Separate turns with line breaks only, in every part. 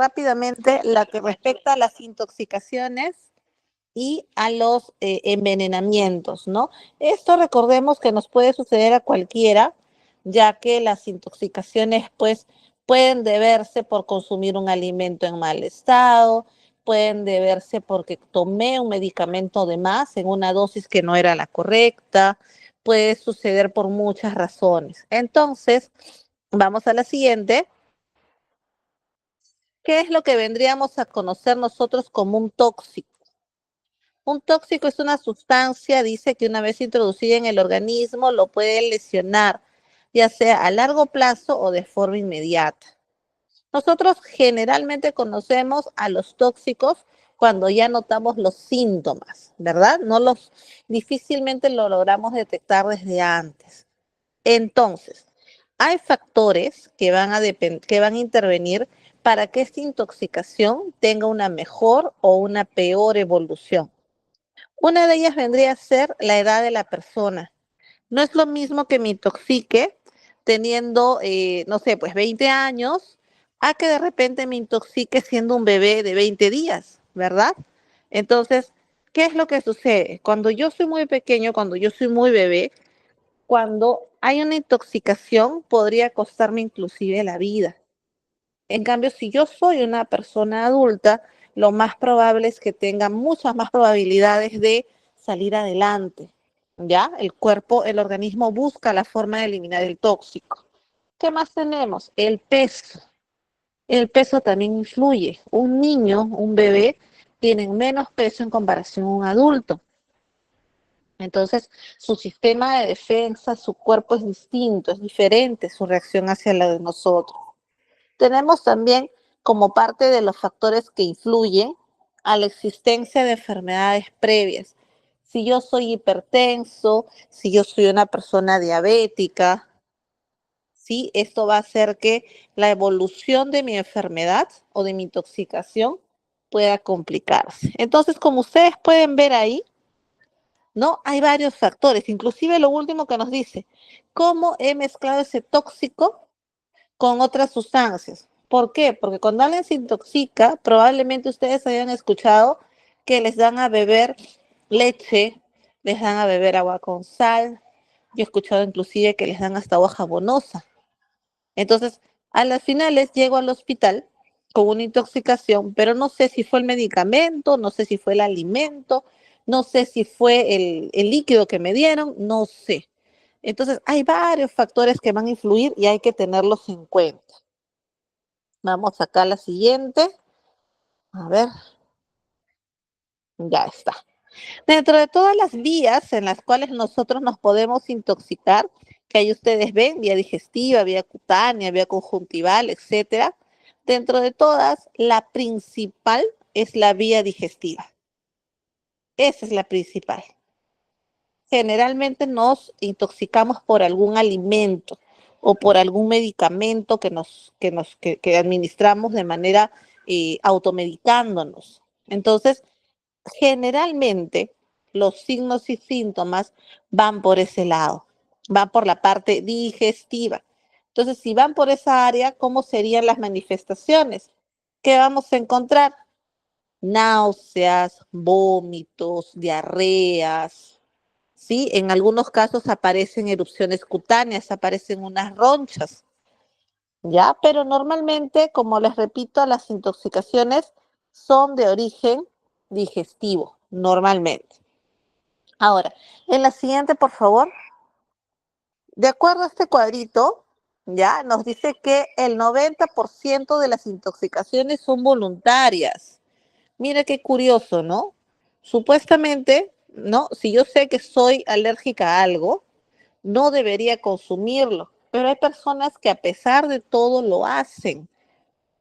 rápidamente la que respecta a las intoxicaciones y a los envenenamientos, ¿no? Esto recordemos que nos puede suceder a cualquiera, ya que las intoxicaciones pues pueden deberse por consumir un alimento en mal estado, pueden deberse porque tomé un medicamento de más en una dosis que no era la correcta, puede suceder por muchas razones. Entonces, vamos a la siguiente. ¿Qué es lo que vendríamos a conocer nosotros como un tóxico? Un tóxico es una sustancia, dice que una vez introducida en el organismo lo puede lesionar, ya sea a largo plazo o de forma inmediata. Nosotros generalmente conocemos a los tóxicos cuando ya notamos los síntomas, ¿verdad? Difícilmente lo logramos detectar desde antes. Entonces, hay factores que van a intervenir para que esta intoxicación tenga una mejor o una peor evolución. Una de ellas vendría a ser la edad de la persona. No es lo mismo que me intoxique teniendo, no sé, pues 20 años, a que de repente me intoxique siendo un bebé de 20 días, ¿verdad? Entonces, ¿qué es lo que sucede? Cuando yo soy muy pequeño, cuando yo soy muy bebé, cuando hay una intoxicación, podría costarme inclusive la vida. En cambio, si yo soy una persona adulta, lo más probable es que tenga muchas más probabilidades de salir adelante. ¿Ya? El cuerpo, el organismo busca la forma de eliminar el tóxico. ¿Qué más tenemos? El peso. El peso también influye. Un niño, un bebé, tienen menos peso en comparación a un adulto. Entonces, su sistema de defensa, su cuerpo es distinto, es diferente su reacción hacia la de nosotros. Tenemos también como parte de los factores que influyen a la existencia de enfermedades previas. Si yo soy hipertenso, si yo soy una persona diabética, ¿sí? Esto va a hacer que la evolución de mi enfermedad o de mi intoxicación pueda complicarse. Entonces, como ustedes pueden ver ahí, ¿no? Hay varios factores, inclusive lo último que nos dice, cómo he mezclado ese tóxico con otras sustancias. ¿Por qué? Porque cuando alguien se intoxica, probablemente ustedes hayan escuchado que les dan a beber leche, les dan a beber agua con sal. Yo he escuchado inclusive que les dan hasta agua jabonosa. Entonces, a las finales llego al hospital con una intoxicación, pero no sé si fue el medicamento, no sé si fue el alimento, no sé si fue el líquido que me dieron, no sé. Entonces, hay varios factores que van a influir y hay que tenerlos en cuenta. Vamos acá a la siguiente. A ver, ya está. Dentro de todas las vías en las cuales nosotros nos podemos intoxicar, que ahí ustedes ven, vía digestiva, vía cutánea, vía conjuntival, etcétera, dentro de todas, la principal es la vía digestiva. Esa es la principal. Generalmente nos intoxicamos por algún alimento o por algún medicamento que administramos de manera automedicándonos. Entonces, generalmente los signos y síntomas van por ese lado, van por la parte digestiva. Entonces, si van por esa área, ¿cómo serían las manifestaciones? ¿Qué vamos a encontrar? Náuseas, vómitos, diarreas, ¿sí? En algunos casos aparecen erupciones cutáneas, aparecen unas ronchas, ¿ya? Pero normalmente, como les repito, las intoxicaciones son de origen digestivo, normalmente. Ahora, en la siguiente, por favor. De acuerdo a este cuadrito, ya nos dice que el 90% de las intoxicaciones son voluntarias. Mira qué curioso, ¿no? Supuestamente, ¿no? Si yo sé que soy alérgica a algo, no debería consumirlo, pero hay personas que a pesar de todo lo hacen.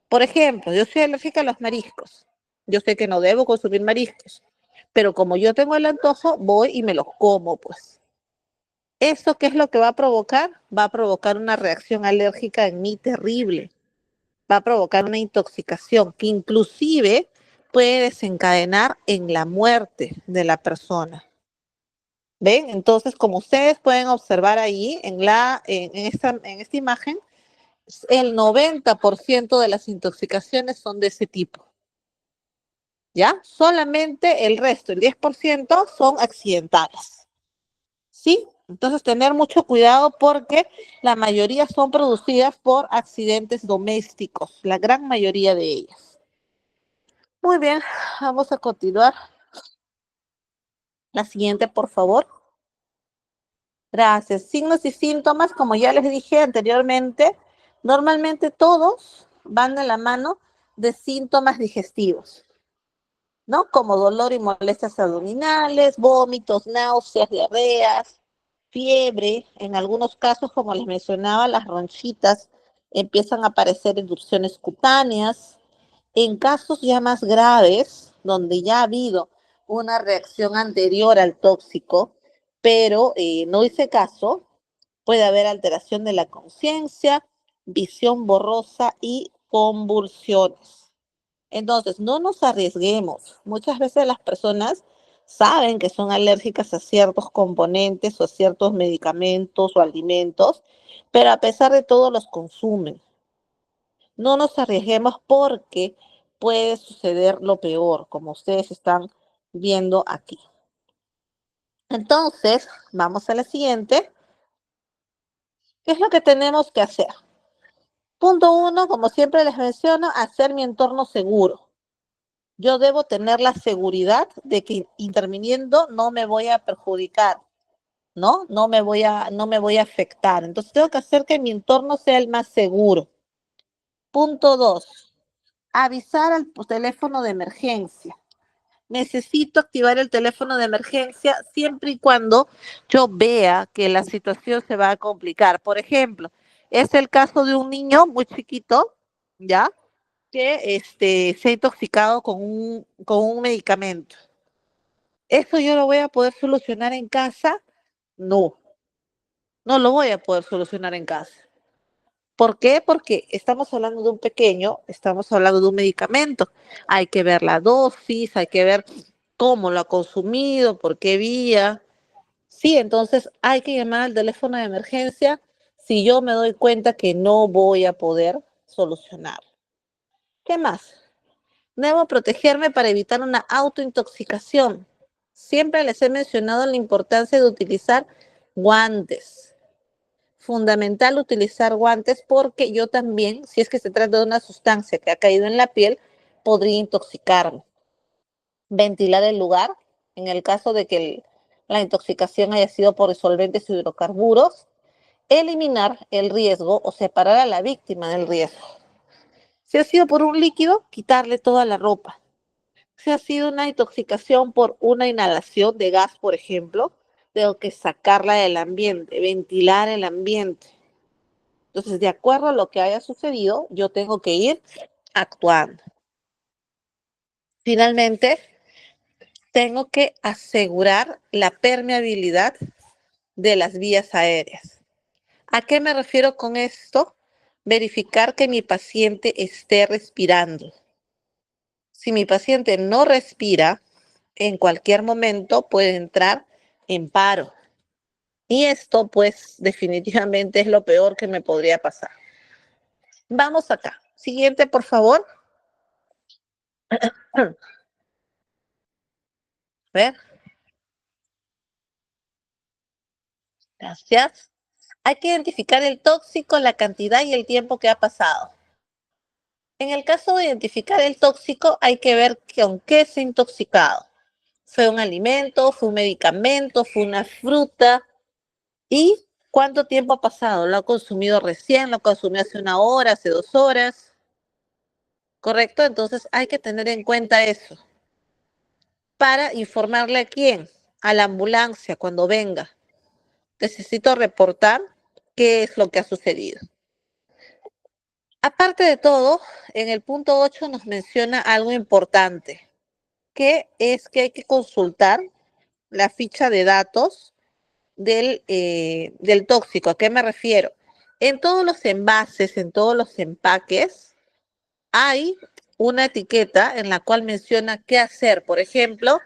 Por ejemplo, yo soy alérgica a los mariscos. Yo sé que no debo consumir mariscos, pero como yo tengo el antojo, voy y me los como, pues. ¿Eso qué es lo que va a provocar? Va a provocar una reacción alérgica en mí terrible. Va a provocar una intoxicación que inclusive puede desencadenar en la muerte de la persona. ¿Ven? Entonces, como ustedes pueden observar ahí en esta imagen, el 90% de las intoxicaciones son de ese tipo. ¿Ya? Solamente el resto, el 10%, son accidentales. ¿Sí? Entonces, tener mucho cuidado porque la mayoría son producidas por accidentes domésticos, la gran mayoría de ellas. Muy bien, vamos a continuar. La siguiente, por favor. Gracias. Signos y síntomas, como ya les dije anteriormente, normalmente todos van de la mano de síntomas digestivos, ¿no? Como dolor y molestias abdominales, vómitos, náuseas, diarreas, fiebre. En algunos casos, como les mencionaba, las ronchitas empiezan a aparecer erupciones cutáneas. En casos ya más graves, donde ya ha habido una reacción anterior al tóxico, pero no hice caso, puede haber alteración de la conciencia, visión borrosa y convulsiones. Entonces, no nos arriesguemos. Muchas veces las personas saben que son alérgicas a ciertos componentes o a ciertos medicamentos o alimentos, pero a pesar de todo los consumen. No nos arriesguemos porque puede suceder lo peor, como ustedes están viendo aquí. Entonces, vamos a la siguiente. ¿Qué es lo que tenemos que hacer? Punto uno, como siempre les menciono, hacer mi entorno seguro. Yo debo tener la seguridad de que interviniendo no me voy a perjudicar, ¿no? No me voy a afectar. Entonces tengo que hacer que mi entorno sea el más seguro. Punto dos, avisar al teléfono de emergencia. Necesito activar el teléfono de emergencia siempre y cuando yo vea que la situación se va a complicar. Por ejemplo, es el caso de un niño muy chiquito, ¿ya? Que se ha intoxicado con un medicamento. ¿Eso yo lo voy a poder solucionar en casa? No, no lo voy a poder solucionar en casa. ¿Por qué? Porque estamos hablando de un pequeño, estamos hablando de un medicamento. Hay que ver la dosis, hay que ver cómo lo ha consumido, por qué vía. Sí, entonces hay que llamar al teléfono de emergencia si yo me doy cuenta que no voy a poder solucionar. ¿Qué más? Debo protegerme para evitar una autointoxicación. Siempre les he mencionado la importancia de utilizar guantes. Fundamental utilizar guantes porque yo también, si es que se trata de una sustancia que ha caído en la piel, podría intoxicarme. Ventilar el lugar, en el caso de que la intoxicación haya sido por disolventes hidrocarburos. Eliminar el riesgo o separar a la víctima del riesgo. Si ha sido por un líquido, quitarle toda la ropa. Si ha sido una intoxicación por una inhalación de gas, por ejemplo, tengo que sacarla del ambiente, ventilar el ambiente. Entonces, de acuerdo a lo que haya sucedido, yo tengo que ir actuando. Finalmente, tengo que asegurar la permeabilidad de las vías aéreas. ¿A qué me refiero con esto? Verificar que mi paciente esté respirando. Si mi paciente no respira, en cualquier momento puede entrar en paro. Y esto, pues, definitivamente es lo peor que me podría pasar. Vamos acá. Siguiente, por favor. A ver, gracias. Hay que identificar el tóxico, la cantidad y el tiempo que ha pasado. En el caso de identificar el tóxico, hay que ver con qué se ha intoxicado. ¿Fue un alimento, fue un medicamento, fue una fruta? ¿Y cuánto tiempo ha pasado? ¿Lo ha consumido recién? ¿Lo consumió hace una hora, hace 2 horas? ¿Correcto? Entonces hay que tener en cuenta eso para informarle a quién, a la ambulancia cuando venga. Necesito reportar qué es lo que ha sucedido. Aparte de todo, en el punto 8 nos menciona algo importante, que es que hay que consultar la ficha de datos del tóxico. ¿A qué me refiero? En todos los envases, en todos los empaques, hay una etiqueta en la cual menciona qué hacer. Por ejemplo,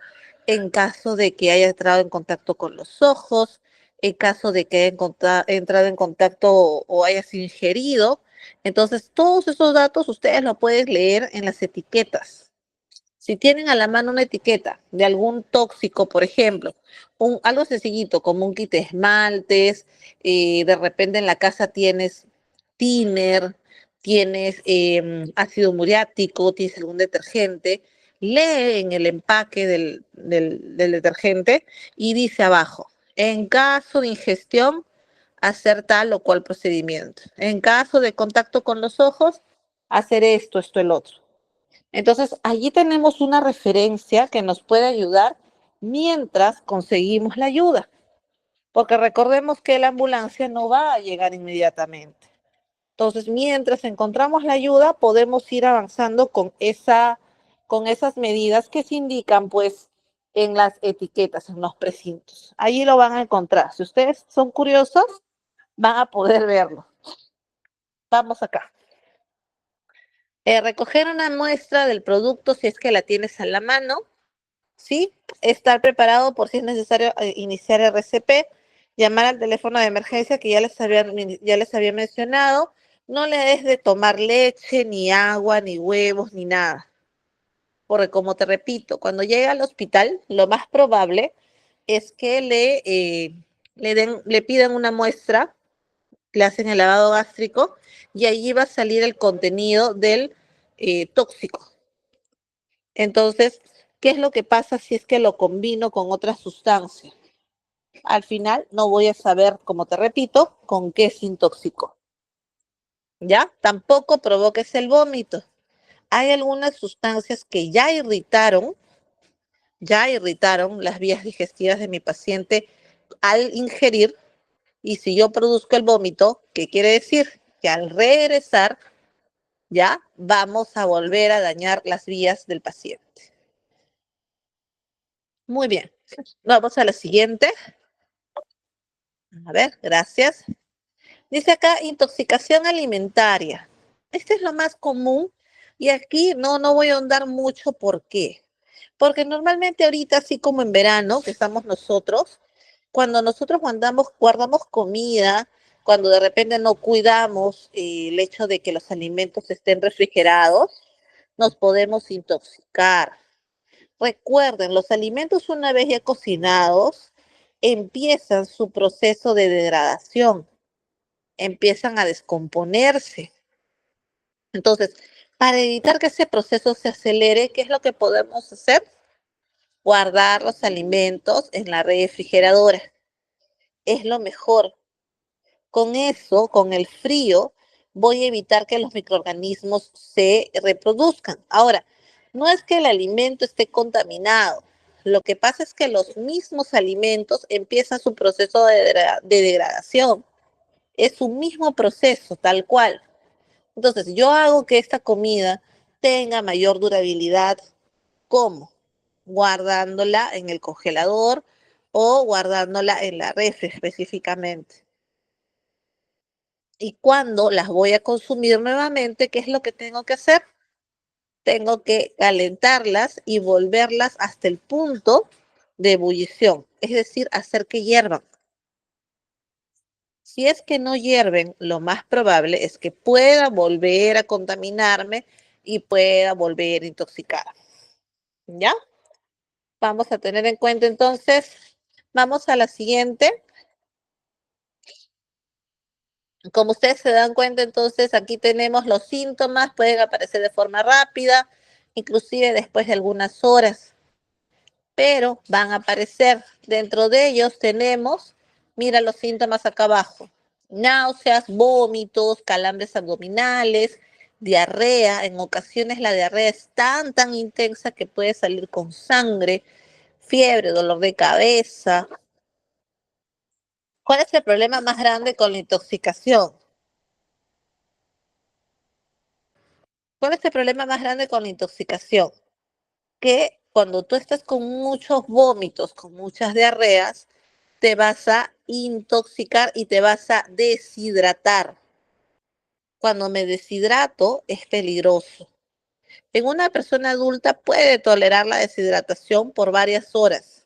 en caso de que haya entrado en contacto con los ojos, en caso de que haya entrado en contacto o hayas ingerido, Entonces, todos esos datos ustedes los pueden leer en las etiquetas. Si tienen a la mano una etiqueta de algún tóxico, por ejemplo, algo sencillito como un kit de esmaltes, de repente en la casa tienes thinner, tienes ácido muriático, tienes algún detergente, lee en el empaque del detergente y dice abajo, en caso de ingestión, hacer tal o cual procedimiento. En caso de contacto con los ojos, hacer esto, esto, el otro. Entonces, allí tenemos una referencia que nos puede ayudar mientras conseguimos la ayuda, porque recordemos que la ambulancia no va a llegar inmediatamente. Entonces, mientras encontramos la ayuda, podemos ir avanzando con esas medidas que se indican, pues, en las etiquetas, en los precintos. Allí lo van a encontrar. Si ustedes son curiosos, van a poder verlo. Vamos acá. Recoger una muestra del producto si es que la tienes a la mano. ¿Sí? Estar preparado por si es necesario iniciar RCP, llamar al teléfono de emergencia que ya les había mencionado. No le des de tomar leche, ni agua, ni huevos, ni nada. Porque como te repito, cuando llega al hospital, lo más probable es que le pidan una muestra, le hacen el lavado gástrico y allí va a salir el contenido del tóxico. Entonces, ¿qué es lo que pasa si es que lo combino con otra sustancia? Al final no voy a saber, como te repito, con qué se intoxicó. ¿Ya? Tampoco provoques el vómito. Hay algunas sustancias que ya irritaron las vías digestivas de mi paciente al ingerir, y si yo produzco el vómito, ¿qué quiere decir? Que al regresar, ya vamos a volver a dañar las vías del paciente. Muy bien. Vamos a la siguiente. A ver, gracias. Dice acá intoxicación alimentaria. Este es lo más común y aquí no voy a ahondar mucho. ¿Por qué? Porque normalmente ahorita, así como en verano, que estamos nosotros, cuando nosotros guardamos comida, cuando de repente no cuidamos el hecho de que los alimentos estén refrigerados, nos podemos intoxicar. Recuerden, los alimentos una vez ya cocinados empiezan su proceso de degradación, empiezan a descomponerse. Entonces, para evitar que ese proceso se acelere, ¿qué es lo que podemos hacer? Guardar los alimentos en la refrigeradora. Es lo mejor. Con eso, con el frío, voy a evitar que los microorganismos se reproduzcan. Ahora, no es que el alimento esté contaminado. Lo que pasa es que los mismos alimentos empiezan su proceso de degradación. Es un mismo proceso, tal cual. Entonces, yo hago que esta comida tenga mayor durabilidad. ¿Cómo? Guardándola en el congelador o guardándola en la refri específicamente. Y cuando las voy a consumir nuevamente, ¿qué es lo que tengo que hacer? Tengo que calentarlas y volverlas hasta el punto de ebullición, es decir, hacer que hiervan. Si es que no hierven, lo más probable es que pueda volver a contaminarme y pueda volver a intoxicar. ¿Ya? Vamos a tener en cuenta entonces, vamos a la siguiente. Como ustedes se dan cuenta, entonces aquí tenemos los síntomas, pueden aparecer de forma rápida, inclusive después de algunas horas, pero van a aparecer. Dentro de ellos tenemos, mira los síntomas acá abajo: náuseas, vómitos, calambres abdominales, diarrea. En ocasiones la diarrea es tan intensa que puede salir con sangre, fiebre, dolor de cabeza. ¿Cuál es el problema más grande con la intoxicación? ¿Cuál es el problema más grande con la intoxicación? Que cuando tú estás con muchos vómitos, con muchas diarreas, te vas a intoxicar y te vas a deshidratar. Cuando me deshidrato es peligroso. En una persona adulta puede tolerar la deshidratación por varias horas,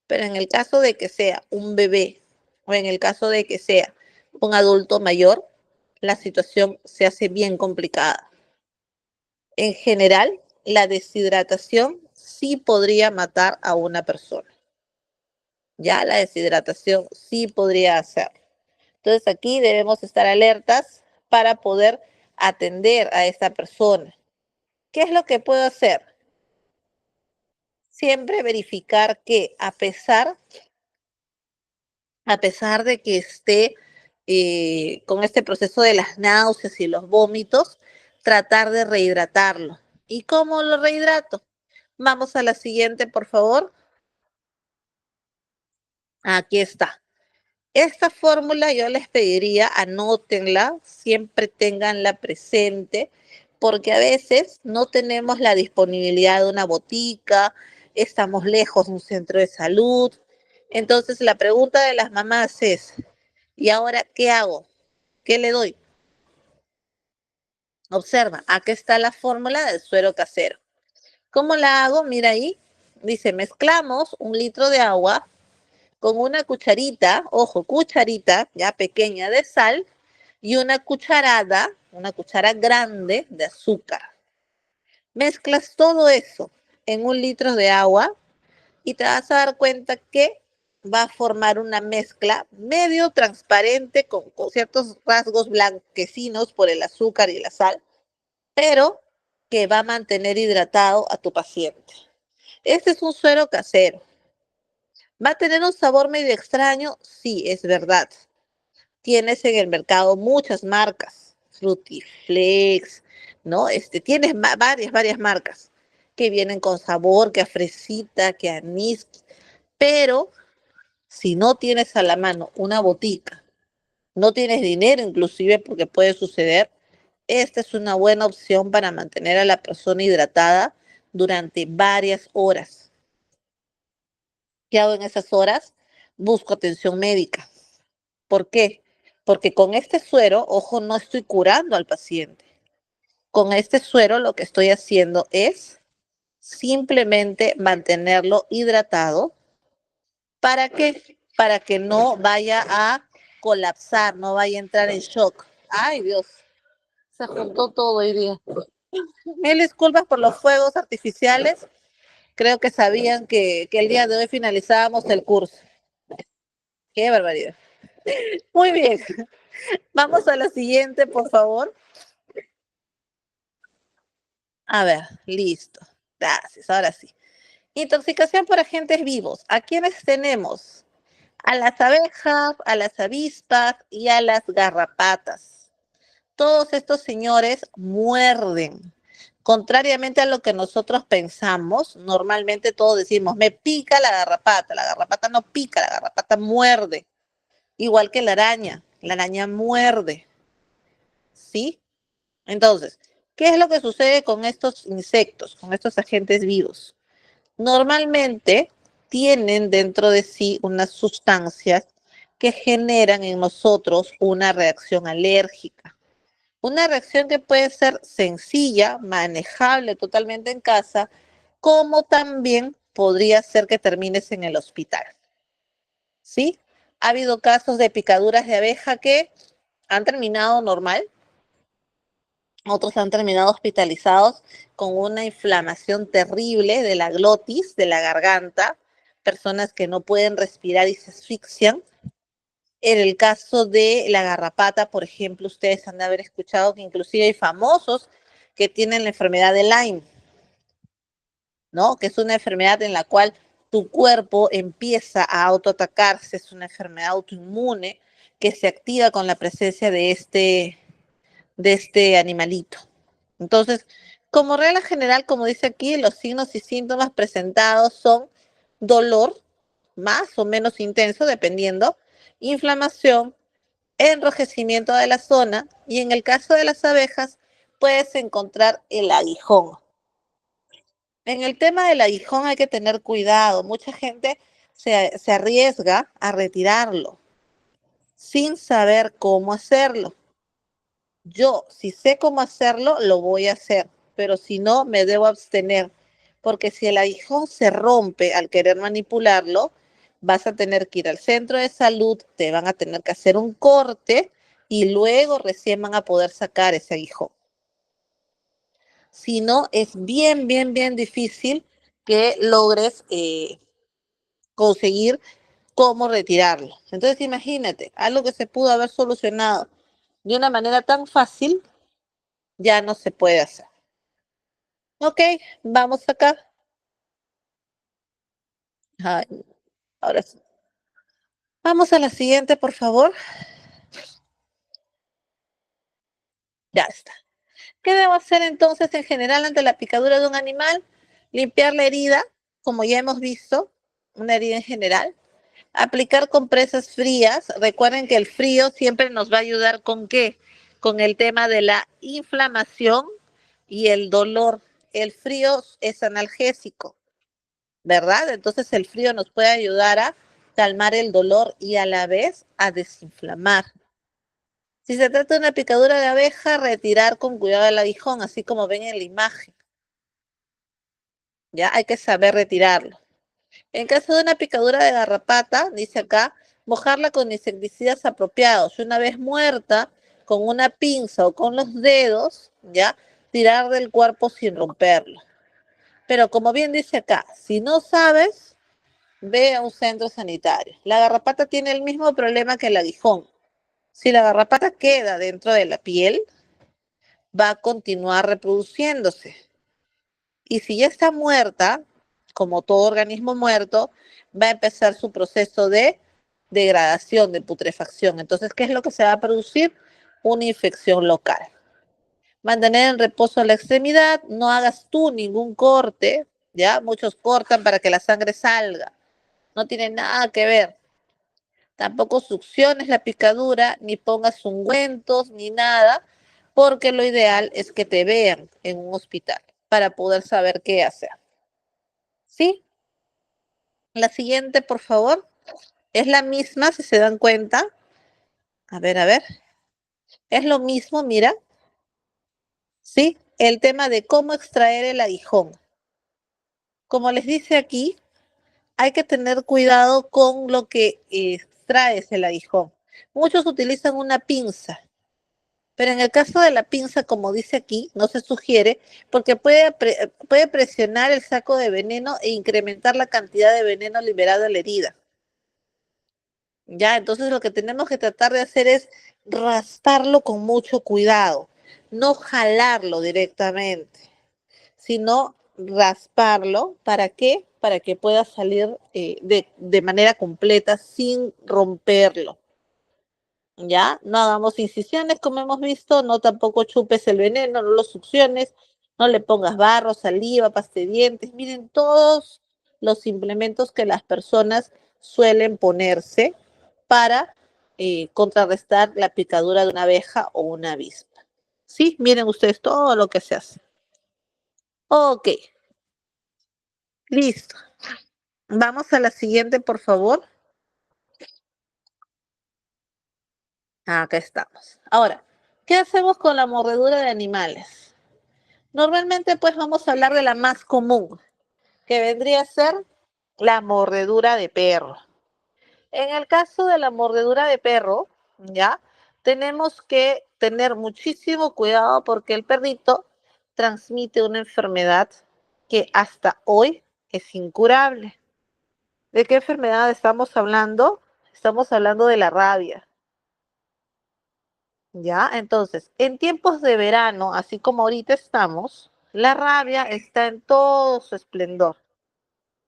pero en el caso de que sea un bebé o en el caso de que sea un adulto mayor, la situación se hace bien complicada. En general, la deshidratación sí podría matar a una persona. Ya la deshidratación sí podría hacerlo. Entonces aquí debemos estar alertas para poder atender a esta persona. ¿Qué es lo que puedo hacer? Siempre verificar que a pesar de que esté con este proceso de las náuseas y los vómitos, tratar de rehidratarlo. ¿Y cómo lo rehidrato? Vamos a la siguiente, por favor. Aquí está. Esta fórmula yo les pediría, anótenla, siempre tenganla presente, porque a veces no tenemos la disponibilidad de una botica, estamos lejos de un centro de salud. Entonces la pregunta de las mamás es, ¿y ahora qué hago? ¿Qué le doy? Observa, aquí está la fórmula del suero casero. ¿Cómo la hago? Mira ahí, dice, mezclamos 1 litro de agua con una cucharita, ojo, cucharita ya pequeña de sal y una cuchara grande de azúcar. Mezclas todo eso en 1 litro de agua y te vas a dar cuenta que va a formar una mezcla medio transparente con ciertos rasgos blanquecinos por el azúcar y la sal, pero que va a mantener hidratado a tu paciente. Este es un suero casero. ¿Va a tener un sabor medio extraño? Sí, es verdad. Tienes en el mercado muchas marcas, Frutiflex, ¿no? Tienes varias marcas que vienen con sabor, que a fresita, que a anís, pero si no tienes a la mano una botica, no tienes dinero inclusive porque puede suceder, esta es una buena opción para mantener a la persona hidratada durante varias horas. ¿Qué hago en esas horas? Busco atención médica. ¿Por qué? Porque con este suero, ojo, no estoy curando al paciente. Con este suero lo que estoy haciendo es simplemente mantenerlo hidratado. ¿Para qué? Para que no vaya a colapsar, no vaya a entrar en shock. Ay, Dios, se juntó todo hoy día. Mil disculpas por los fuegos artificiales. Creo que sabían que el día de hoy finalizábamos el curso. Qué barbaridad. Muy bien. Vamos a la siguiente, por favor. A ver, listo. Gracias, ahora sí. Intoxicación por agentes vivos. ¿A quiénes tenemos? A las abejas, a las avispas y a las garrapatas. Todos estos señores muerden. Contrariamente a lo que nosotros pensamos, normalmente todos decimos, me pica la garrapata no pica, la garrapata muerde, igual que la araña muerde, ¿sí? Entonces, ¿qué es lo que sucede con estos insectos, con estos agentes vivos? Normalmente tienen dentro de sí unas sustancias que generan en nosotros una reacción alérgica. Una reacción que puede ser sencilla, manejable totalmente en casa, como también podría ser que termines en el hospital. ¿Sí? Ha habido casos de picaduras de abeja que han terminado normal, otros han terminado hospitalizados con una inflamación terrible de la glotis, de la garganta, personas que no pueden respirar y se asfixian. En el caso de la garrapata, por ejemplo, ustedes han de haber escuchado que inclusive hay famosos que tienen la enfermedad de Lyme, ¿no? Que es una enfermedad en la cual tu cuerpo empieza a autoatacarse, es una enfermedad autoinmune que se activa con la presencia de este animalito. Entonces, como regla general, como dice aquí, los signos y síntomas presentados son dolor, más o menos intenso, dependiendo, inflamación, enrojecimiento de la zona y en el caso de las abejas puedes encontrar el aguijón. En el tema del aguijón hay que tener cuidado. Mucha gente se arriesga a retirarlo sin saber cómo hacerlo. Yo, si sé cómo hacerlo, lo voy a hacer, pero si no, me debo abstener, porque si el aguijón se rompe al querer manipularlo, vas a tener que ir al centro de salud, te van a tener que hacer un corte y luego recién van a poder sacar ese aguijón. Si no, es bien, bien, bien difícil que logres conseguir cómo retirarlo. Entonces, imagínate, algo que se pudo haber solucionado de una manera tan fácil, ya no se puede hacer. Ok, vamos acá. Ay, ahora sí. Vamos a la siguiente, por favor. Ya está. ¿Qué debo hacer entonces en general ante la picadura de un animal? Limpiar la herida, como ya hemos visto, una herida en general. Aplicar compresas frías. Recuerden que el frío siempre nos va a ayudar con qué? Con el tema de la inflamación y el dolor. El frío es analgésico, ¿verdad? Entonces el frío nos puede ayudar a calmar el dolor y a la vez a desinflamar. Si se trata de una picadura de abeja, retirar con cuidado el aguijón, así como ven en la imagen. Ya hay que saber retirarlo. En caso de una picadura de garrapata, dice acá, mojarla con insecticidas apropiados. Una vez muerta, con una pinza o con los dedos, ya, tirar del cuerpo sin romperlo. Pero como bien dice acá, si no sabes, ve a un centro sanitario. La garrapata tiene el mismo problema que el aguijón. Si la garrapata queda dentro de la piel, va a continuar reproduciéndose. Y si ya está muerta, como todo organismo muerto, va a empezar su proceso de degradación, de putrefacción. Entonces, ¿qué es lo que se va a producir? Una infección local. Mantener en reposo la extremidad, no hagas tú ningún corte, ¿ya? Muchos cortan para que la sangre salga. No tiene nada que ver. Tampoco succiones la picadura, ni pongas ungüentos, ni nada, porque lo ideal es que te vean en un hospital para poder saber qué hacer. ¿Sí? La siguiente, por favor, es la misma, si se dan cuenta. A ver, es lo mismo, mira, ¿sí? El tema de cómo extraer el aguijón. Como les dice aquí, hay que tener cuidado con lo que extraes el aguijón. Muchos utilizan una pinza, pero en el caso de la pinza, como dice aquí, no se sugiere porque puede presionar el saco de veneno e incrementar la cantidad de veneno liberado en la herida. Ya, entonces lo que tenemos que tratar de hacer es rasparlo con mucho cuidado, no jalarlo directamente, sino rasparlo. ¿Para qué? Para que pueda salir de manera completa sin romperlo. ¿Ya? No hagamos incisiones como hemos visto, no tampoco chupes el veneno, no lo succiones, no le pongas barro, saliva, pasta de dientes. Miren todos los implementos que las personas suelen ponerse para contrarrestar la picadura de una abeja o una avispa. Sí, miren ustedes todo lo que se hace. Ok, listo. Vamos a la siguiente, por favor. Acá estamos. Ahora, ¿qué hacemos con la mordedura de animales? Normalmente, pues vamos a hablar de la más común, que vendría a ser la mordedura de perro. En el caso de la mordedura de perro, ¿ya? Tenemos que tener muchísimo cuidado porque el perrito transmite una enfermedad que hasta hoy es incurable. ¿De qué enfermedad estamos hablando? Estamos hablando de la rabia, ¿ya? Entonces, en tiempos de verano, así como ahorita estamos, la rabia está en todo su esplendor.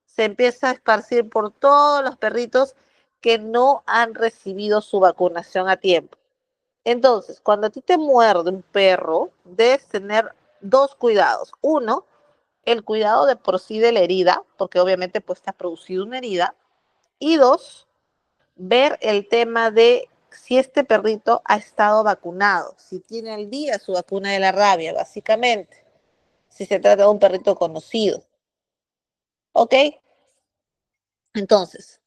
Se empieza a esparcir por todos los perritos que no han recibido su vacunación a tiempo. Entonces, cuando a ti te muerde un perro, debes tener dos cuidados. Uno, el cuidado de por sí de la herida, porque obviamente pues te ha producido una herida. Y dos, ver el tema de si este perrito ha estado vacunado, si tiene al día su vacuna de la rabia, básicamente, si se trata de un perrito conocido. ¿Ok? Entonces,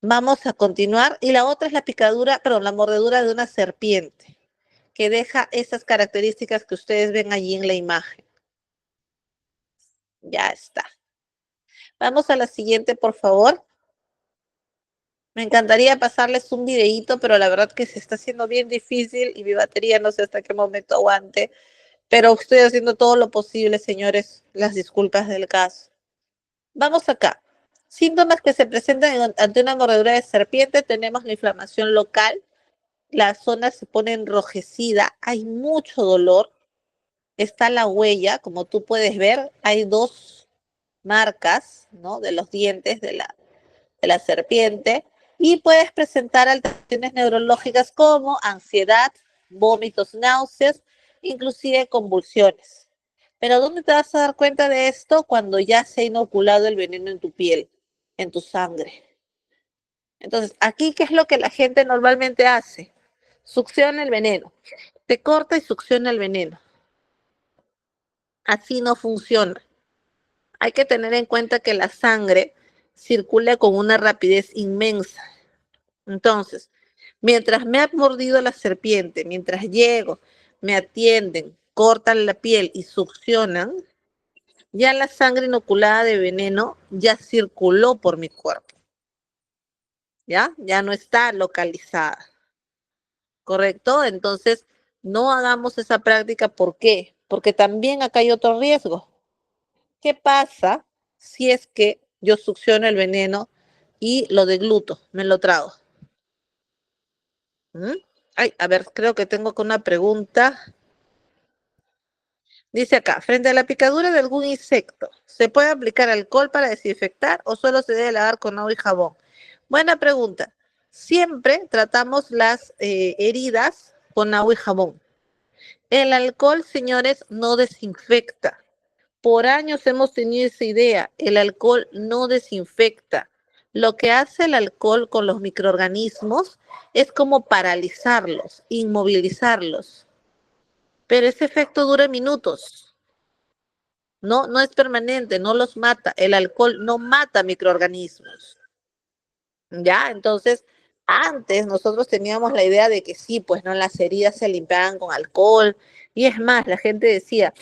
vamos a continuar. Y la otra es la picadura, perdón, la mordedura de una serpiente, que deja esas características que ustedes ven allí en la imagen. Ya está. Vamos a la siguiente, por favor. Me encantaría pasarles un videíto, pero la verdad que se está haciendo bien difícil y mi batería no sé hasta qué momento aguante. Pero estoy haciendo todo lo posible, señores. Las disculpas del caso. Vamos acá. Síntomas que se presentan ante una mordedura de serpiente. Tenemos la inflamación local. La zona se pone enrojecida. Hay mucho dolor. Está la huella, como tú puedes ver. Hay dos marcas, ¿no? De los dientes de la serpiente. Y puedes presentar alteraciones neurológicas como ansiedad, vómitos, náuseas, inclusive convulsiones. Pero ¿dónde te vas a dar cuenta de esto? Cuando ya se ha inoculado el veneno en tu piel, en tu sangre. Entonces, aquí, ¿qué es lo que la gente normalmente hace? Succiona el veneno. Te corta y succiona el veneno. Así no funciona. Hay que tener en cuenta que la sangre circula con una rapidez inmensa. Entonces, mientras me ha mordido la serpiente, mientras llego, me atienden, cortan la piel y succionan, ya la sangre inoculada de veneno ya circuló por mi cuerpo, ¿ya? Ya no está localizada, ¿correcto? Entonces, no hagamos esa práctica. ¿Por qué? Porque también acá hay otro riesgo. ¿Qué pasa si es que yo succiono el veneno y lo degluto, me lo trago? ¿Mm? Ay, a ver, creo que tengo una pregunta. Dice acá, frente a la picadura de algún insecto, ¿se puede aplicar alcohol para desinfectar o solo se debe lavar con agua y jabón? Buena pregunta. Siempre tratamos las heridas con agua y jabón. El alcohol, señores, no desinfecta. Por años hemos tenido esa idea. El alcohol no desinfecta. Lo que hace el alcohol con los microorganismos es como paralizarlos, inmovilizarlos. Pero ese efecto dura minutos. No, no es permanente, no los mata. El alcohol no mata microorganismos. ¿Ya? Entonces, antes nosotros teníamos la idea de que sí, pues no, las heridas se limpiaban con alcohol. Y es más, la gente decía,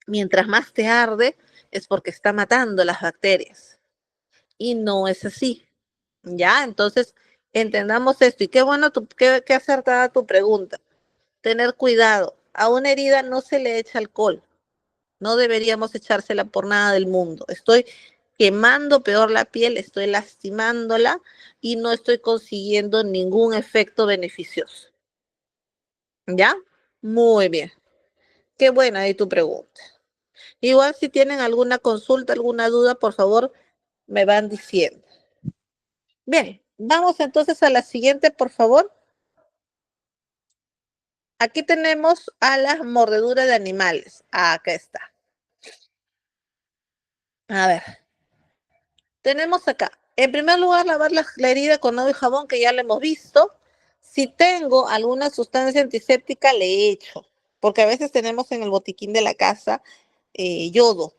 mientras más te arde, es porque está matando las bacterias. Y no es así. ¿Ya? Entonces, entendamos esto. Y qué bueno, qué acertada tu pregunta. Tener cuidado. A una herida no se le echa alcohol. No deberíamos echársela por nada del mundo. Estoy quemando peor la piel, estoy lastimándola y no estoy consiguiendo ningún efecto beneficioso. ¿Ya? Muy bien. Qué buena ahí tu pregunta. Igual si tienen alguna consulta, alguna duda, por favor, me van diciendo. Bien, vamos entonces a la siguiente, por favor. Aquí tenemos a las mordeduras de animales. Acá está. A ver, tenemos acá. En primer lugar, lavar la herida con agua y jabón, que ya lo hemos visto. Si tengo alguna sustancia antiséptica, le echo, porque a veces tenemos en el botiquín de la casa yodo,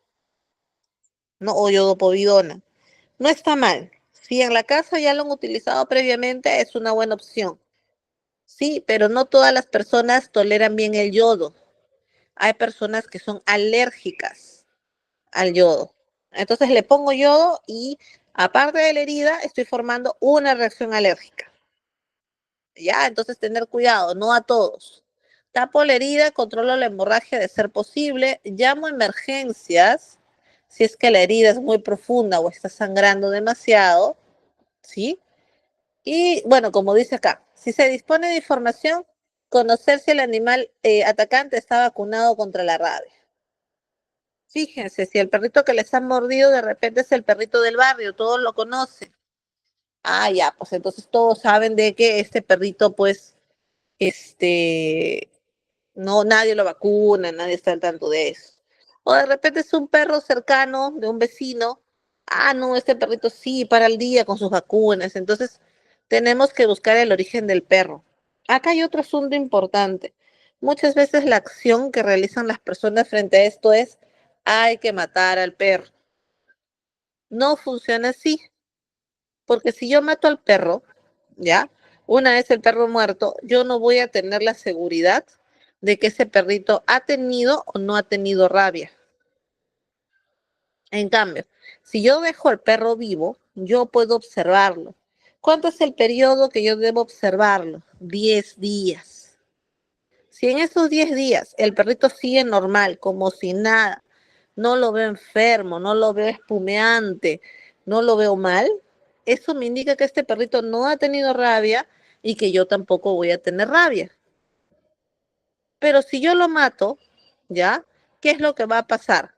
¿no? O yodopovidona. No está mal. Si en la casa ya lo han utilizado previamente, es una buena opción. Sí, pero no todas las personas toleran bien el yodo. Hay personas que son alérgicas al yodo. Entonces le pongo yodo y aparte de la herida, estoy formando una reacción alérgica. ¿Ya? Entonces tener cuidado, no a todos. Tapo la herida, controlo la hemorragia de ser posible, llamo a emergencias si es que la herida es muy profunda o está sangrando demasiado, ¿sí? Y bueno, como dice acá, si se dispone de información, conocer si el animal atacante está vacunado contra la rabia. Fíjense, si el perrito que les ha mordido de repente es el perrito del barrio, todos lo conocen. Ah, ya, pues entonces todos saben de que este perrito, pues, este, no, nadie lo vacuna, nadie está al tanto de eso. O de repente es un perro cercano de un vecino. Ah, no, este perrito sí, para el día con sus vacunas. Entonces, tenemos que buscar el origen del perro. Acá hay otro asunto importante. Muchas veces la acción que realizan las personas frente a esto es, hay que matar al perro. No funciona así, porque si yo mato al perro, ¿ya? Una vez el perro muerto, yo no voy a tener la seguridad de que ese perrito ha tenido o no ha tenido rabia. En cambio, si yo dejo al perro vivo, yo puedo observarlo. ¿Cuánto es el periodo que yo debo observarlo? 10 días. Si en esos 10 días el perrito sigue normal, como si nada, no lo veo enfermo, no lo veo espumeante, no lo veo mal, eso me indica que este perrito no ha tenido rabia y que yo tampoco voy a tener rabia. Pero si yo lo mato, ¿ya? ¿Qué es lo que va a pasar?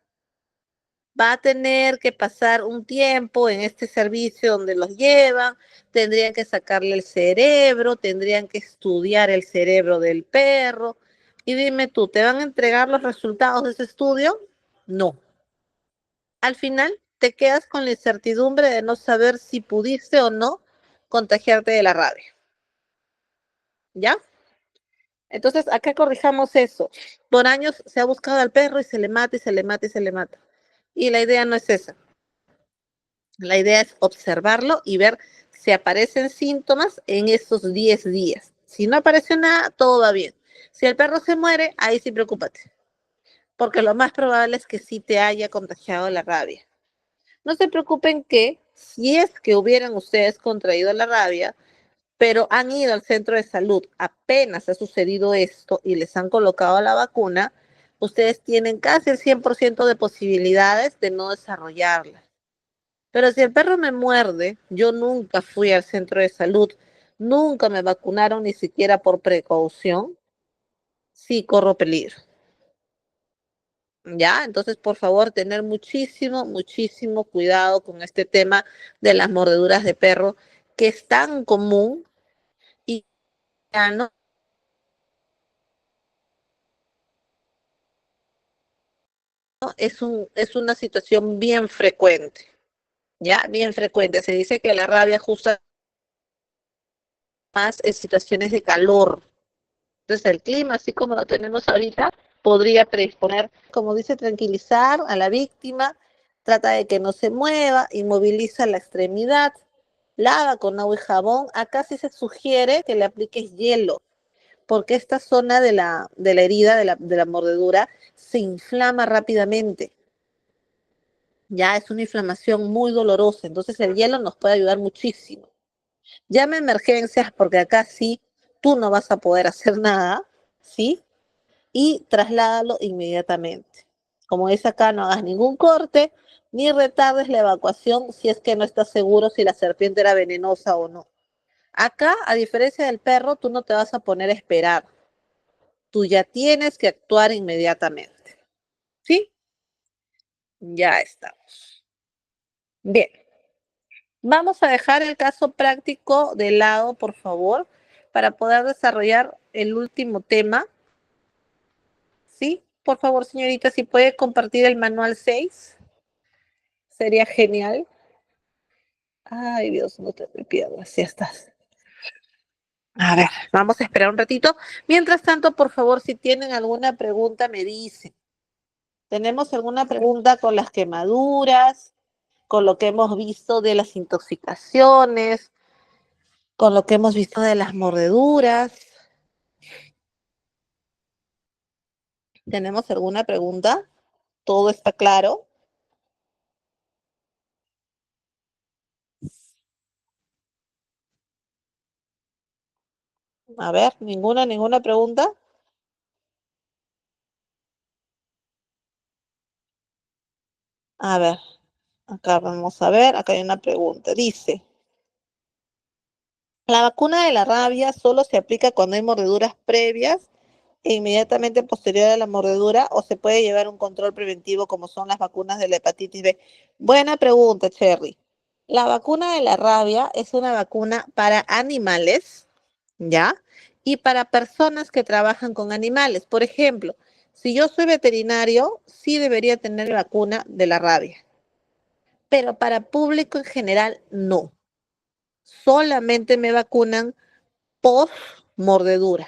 Va a tener que pasar un tiempo en este servicio donde los llevan, tendrían que sacarle el cerebro, tendrían que estudiar el cerebro del perro. Y dime tú, ¿te van a entregar los resultados de ese estudio? No. Al final te quedas con la incertidumbre de no saber si pudiste o no contagiarte de la rabia. ¿Ya? Entonces, acá corrijamos eso. Por años se ha buscado al perro y se le mata y se le mata y se le mata. Y la idea no es esa. La idea es observarlo y ver si aparecen síntomas en esos 10 días. Si no aparece nada, todo va bien. Si el perro se muere, ahí sí preocúpate, porque lo más probable es que sí te haya contagiado la rabia. No se preocupen que si es que hubieran ustedes contraído la rabia, pero han ido al centro de salud, apenas ha sucedido esto y les han colocado la vacuna, ustedes tienen casi el 100% de posibilidades de no desarrollarla. Pero si el perro me muerde, yo nunca fui al centro de salud, nunca me vacunaron ni siquiera por precaución, sí corro peligro. ¿Ya? Entonces, por favor, tener muchísimo, muchísimo cuidado con este tema de las mordeduras de perro, que es tan común y ya no es una situación bien frecuente, ¿ya? Bien frecuente. Se dice que la rabia justa más en situaciones de calor. Entonces, el clima, así como lo tenemos ahorita, podría predisponer, como dice, tranquilizar a la víctima, trata de que no se mueva, inmoviliza la extremidad, lava con agua y jabón. Acá sí se sugiere que le apliques hielo, porque esta zona de la herida, de la mordedura, se inflama rápidamente. Ya es una inflamación muy dolorosa, entonces el hielo nos puede ayudar muchísimo. Llame a emergencias porque acá sí tú no vas a poder hacer nada, ¿sí? Y trasládalo inmediatamente. Como dice acá, no hagas ningún corte ni retardes la evacuación si es que no estás seguro si la serpiente era venenosa o no. Acá, a diferencia del perro, tú no te vas a poner a esperar. Tú ya tienes que actuar inmediatamente. ¿Sí? Ya estamos. Bien. Vamos a dejar el caso práctico de lado, por favor, para poder desarrollar el último tema. ¿Sí? Por favor, señorita, si puede compartir el manual 6, sería genial. Ay, Dios, no te me pierdas, ya estás. A ver, vamos a esperar un ratito. Mientras tanto, por favor, si tienen alguna pregunta, me dicen. ¿Tenemos alguna pregunta con las quemaduras, con lo que hemos visto de las intoxicaciones, con lo que hemos visto de las mordeduras? ¿Tenemos alguna pregunta? ¿Todo está claro? A ver, ninguna pregunta. A ver, acá vamos a ver, acá hay una pregunta. Dice, la vacuna de la rabia solo se aplica cuando hay mordeduras previas e inmediatamente posterior a la mordedura o se puede llevar un control preventivo como son las vacunas de la hepatitis B. Buena pregunta, Cherry. La vacuna de la rabia es una vacuna para animales, ¿ya? Y para personas que trabajan con animales. Por ejemplo, si yo soy veterinario, sí debería tener vacuna de la rabia, pero para público en general no. Solamente me vacunan post mordedura,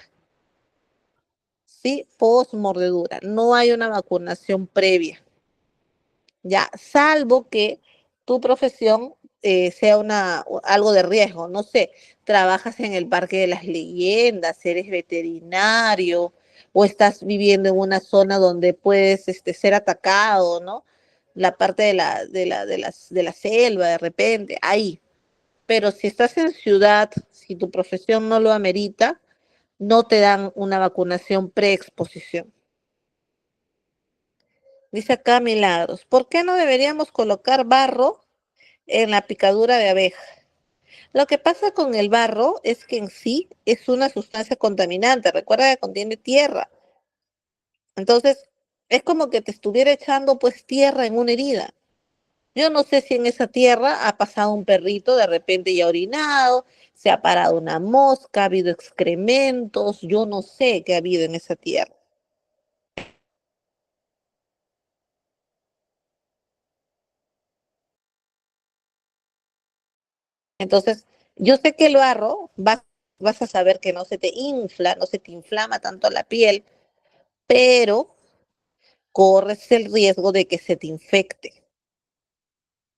¿sí? Post mordedura. No hay una vacunación previa, ya, salvo que tu profesión sea algo de riesgo, no sé, trabajas en el Parque de las Leyendas, eres veterinario o estás viviendo en una zona donde puedes ser atacado, ¿no? La parte de la selva de repente, ahí. Pero si estás en ciudad, si tu profesión no lo amerita, no te dan una vacunación preexposición. Dice acá Milagros, ¿por qué no deberíamos colocar barro en la picadura de abeja? Lo que pasa con el barro es que en sí es una sustancia contaminante, recuerda que contiene tierra. Entonces, es como que te estuviera echando pues tierra en una herida. Yo no sé si en esa tierra ha pasado un perrito de repente y ha orinado, se ha parado una mosca, ha habido excrementos, yo no sé qué ha habido en esa tierra. Entonces, yo sé que el barro vas a saber que no se te infla, no se te inflama tanto la piel, pero corres el riesgo de que se te infecte.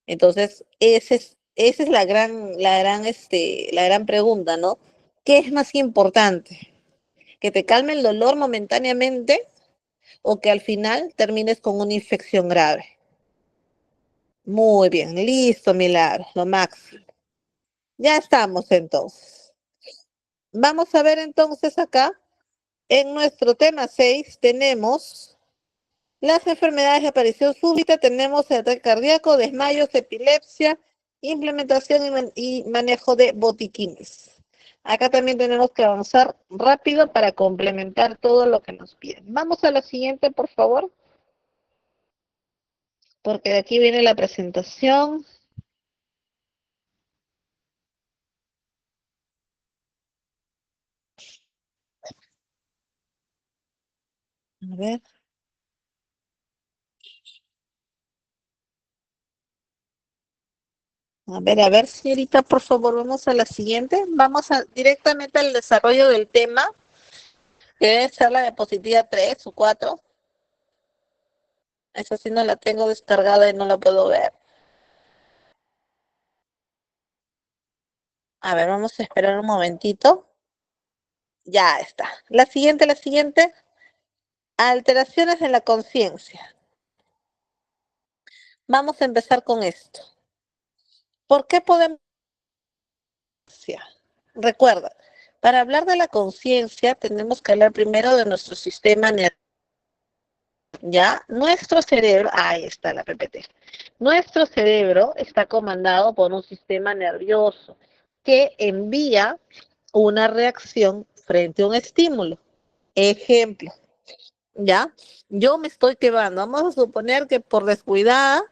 Entonces, esa es la gran pregunta, ¿no? ¿Qué es más importante? ¿Que te calme el dolor momentáneamente o que al final termines con una infección grave? Muy bien, listo, Milagro, lo máximo. Ya estamos entonces. Vamos a ver entonces acá, en nuestro tema 6 tenemos las enfermedades de aparición súbita, tenemos el ataque cardíaco, desmayos, epilepsia, implementación y manejo de botiquines. Acá también tenemos que avanzar rápido para complementar todo lo que nos piden. Vamos a la siguiente, por favor, porque de aquí viene la presentación. A a ver, señorita, por favor, vamos a la siguiente. Directamente al desarrollo del tema, que debe ser la diapositiva 3 o 4. Esa sí no la tengo descargada y no la puedo ver. A ver, vamos a esperar un momentito. Ya está. La siguiente. Alteraciones en la conciencia. Vamos a empezar con esto. ¿Por qué podemos? Recuerda, para hablar de la conciencia tenemos que hablar primero de nuestro sistema nervioso. Ya, nuestro cerebro, ahí está la PPT. Nuestro cerebro está comandado por un sistema nervioso que envía una reacción frente a un estímulo. Ejemplo, ¿ya? Yo me estoy quemando. Vamos a suponer que por descuidada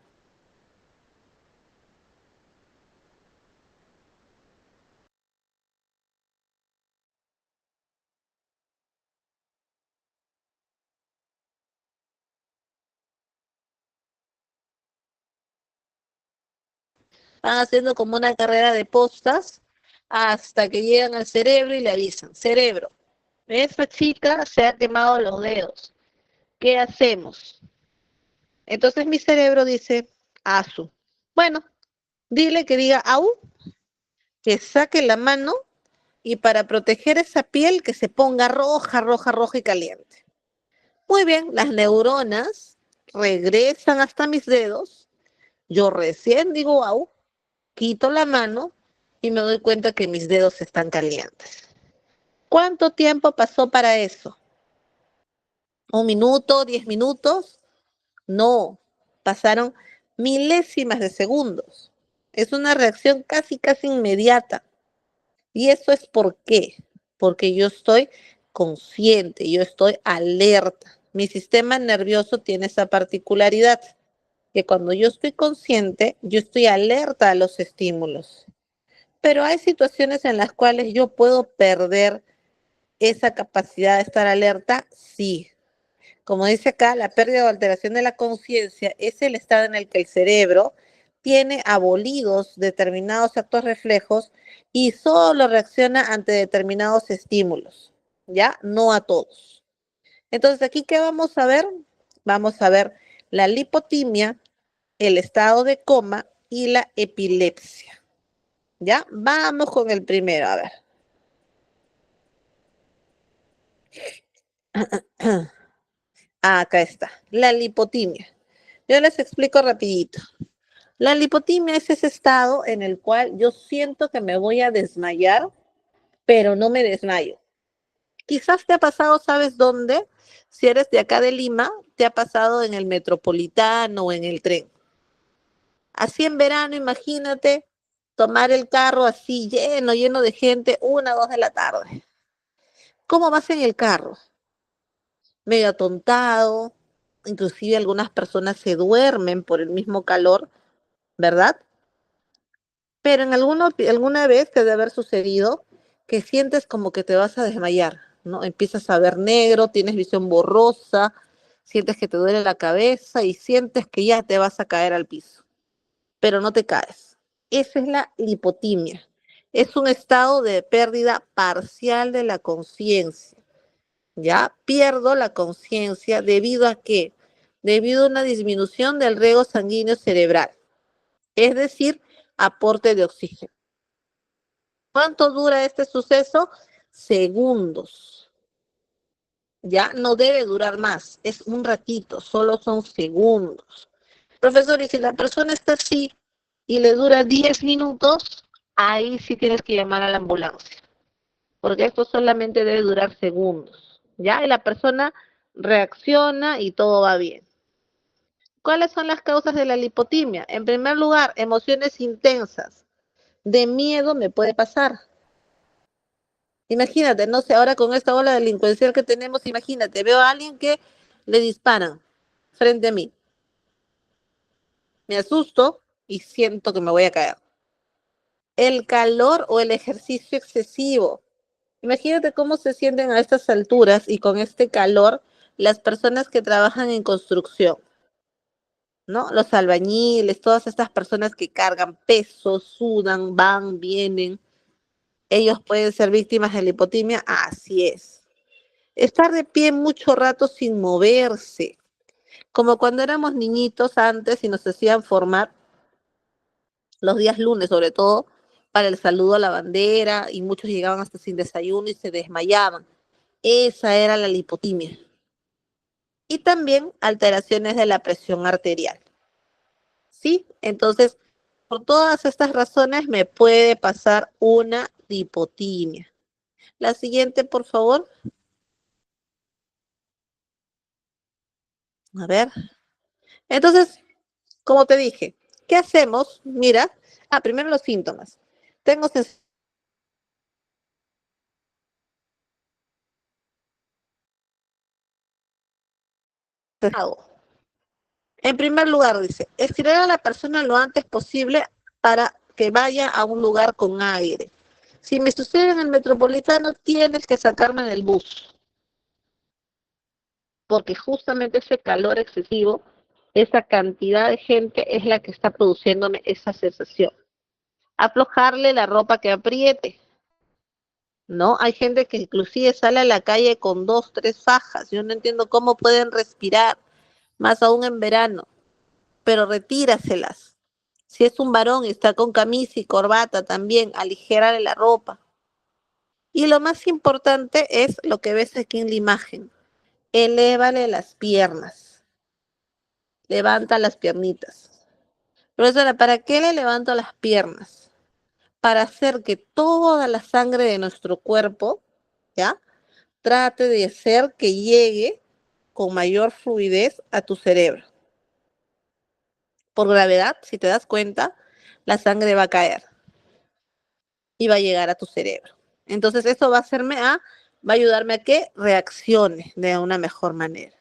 van haciendo como una carrera de postas hasta que llegan al cerebro y le avisan, cerebro, esta chica se ha quemado los dedos, ¿qué hacemos? Entonces mi cerebro dice, asu. Bueno, dile que diga au, que saque la mano y para proteger esa piel que se ponga roja, roja, roja y caliente. Muy bien, las neuronas regresan hasta mis dedos, yo recién digo au, quito la mano y me doy cuenta que mis dedos están calientes. ¿Cuánto tiempo pasó para eso? ¿Un minuto? ¿10 minutos? No, pasaron milésimas de segundos. Es una reacción casi, casi inmediata. ¿Y eso es por qué? Porque yo estoy consciente, yo estoy alerta. Mi sistema nervioso tiene esa particularidad, que cuando yo estoy consciente, yo estoy alerta a los estímulos. Pero hay situaciones en las cuales yo puedo perder esa capacidad de estar alerta, sí. Como dice acá, la pérdida o alteración de la conciencia es el estado en el que el cerebro tiene abolidos determinados actos reflejos y solo reacciona ante determinados estímulos, ¿ya? No a todos. Entonces, aquí, ¿qué vamos a ver? Vamos a ver la lipotimia, el estado de coma y la epilepsia, ¿ya? Vamos con el primero, a ver. Ah, acá está, la lipotimia. Yo les explico rapidito. La lipotimia es ese estado en el cual yo siento que me voy a desmayar, pero no me desmayo. Quizás te ha pasado, ¿sabes dónde? Si eres de acá de Lima, te ha pasado en el metropolitano o en el tren. Así en verano, imagínate tomar el carro así lleno, lleno de gente, 1, 2 de la tarde. ¿Cómo vas en el carro? Medio atontado, inclusive algunas personas se duermen por el mismo calor, ¿verdad? Pero en alguna vez te debe haber sucedido que sientes como que te vas a desmayar, ¿no? Empiezas a ver negro, tienes visión borrosa, sientes que te duele la cabeza y sientes que ya te vas a caer al piso, pero no te caes. Esa es la lipotimia. Es un estado de pérdida parcial de la conciencia. ¿Ya? Pierdo la conciencia debido a qué? Debido a una disminución del riego sanguíneo cerebral, es decir, aporte de oxígeno. ¿Cuánto dura este suceso? Segundos. Ya no debe durar más, es un ratito, solo son segundos. Profesor, y si la persona está así y le dura 10 minutos, ahí sí tienes que llamar a la ambulancia, porque esto solamente debe durar segundos. Ya, y la persona reacciona y todo va bien. ¿Cuáles son las causas de la lipotimia? En primer lugar, emociones intensas. De miedo me puede pasar. Imagínate, no sé, ahora con esta ola delincuencial que tenemos, imagínate, veo a alguien que le disparan frente a mí. Me asusto y siento que me voy a caer. El calor o el ejercicio excesivo. Imagínate cómo se sienten a estas alturas y con este calor las personas que trabajan en construcción, ¿no? Los albañiles, todas estas personas que cargan pesos, sudan, van, vienen. Ellos pueden ser víctimas de la hipotimia. Así es. Estar de pie mucho rato sin moverse, como cuando éramos niñitos antes y nos hacían formar los días lunes, sobre todo para el saludo a la bandera, y muchos llegaban hasta sin desayuno y se desmayaban. Esa era la lipotimia. Y también alteraciones de la presión arterial. ¿Sí? Entonces, por todas estas razones me puede pasar una lipotimia. La siguiente, por favor. A ver. Entonces, como te dije, ¿qué hacemos? Mira, primero los síntomas. Tengo sensación. En primer lugar, dice, estirar a la persona lo antes posible para que vaya a un lugar con aire. Si me sucede en el metropolitano, tienes que sacarme del bus, porque justamente ese calor excesivo, esa cantidad de gente es la que está produciéndome esa sensación. Aflojarle la ropa que apriete, ¿no? Hay gente que inclusive sale a la calle con 2, 3 fajas. Yo no entiendo cómo pueden respirar, más aún en verano, pero retíraselas. Si es un varón y está con camisa y corbata también, aligérale la ropa. Y lo más importante es lo que ves aquí en la imagen. Elévale las piernas. Levanta las piernitas. Profesora, ¿para qué le levanto las piernas? Para hacer que toda la sangre de nuestro cuerpo, ¿ya? Trate de hacer que llegue con mayor fluidez a tu cerebro. Por gravedad, si te das cuenta, la sangre va a caer y va a llegar a tu cerebro. Entonces, eso va a ayudarme a que reaccione de una mejor manera.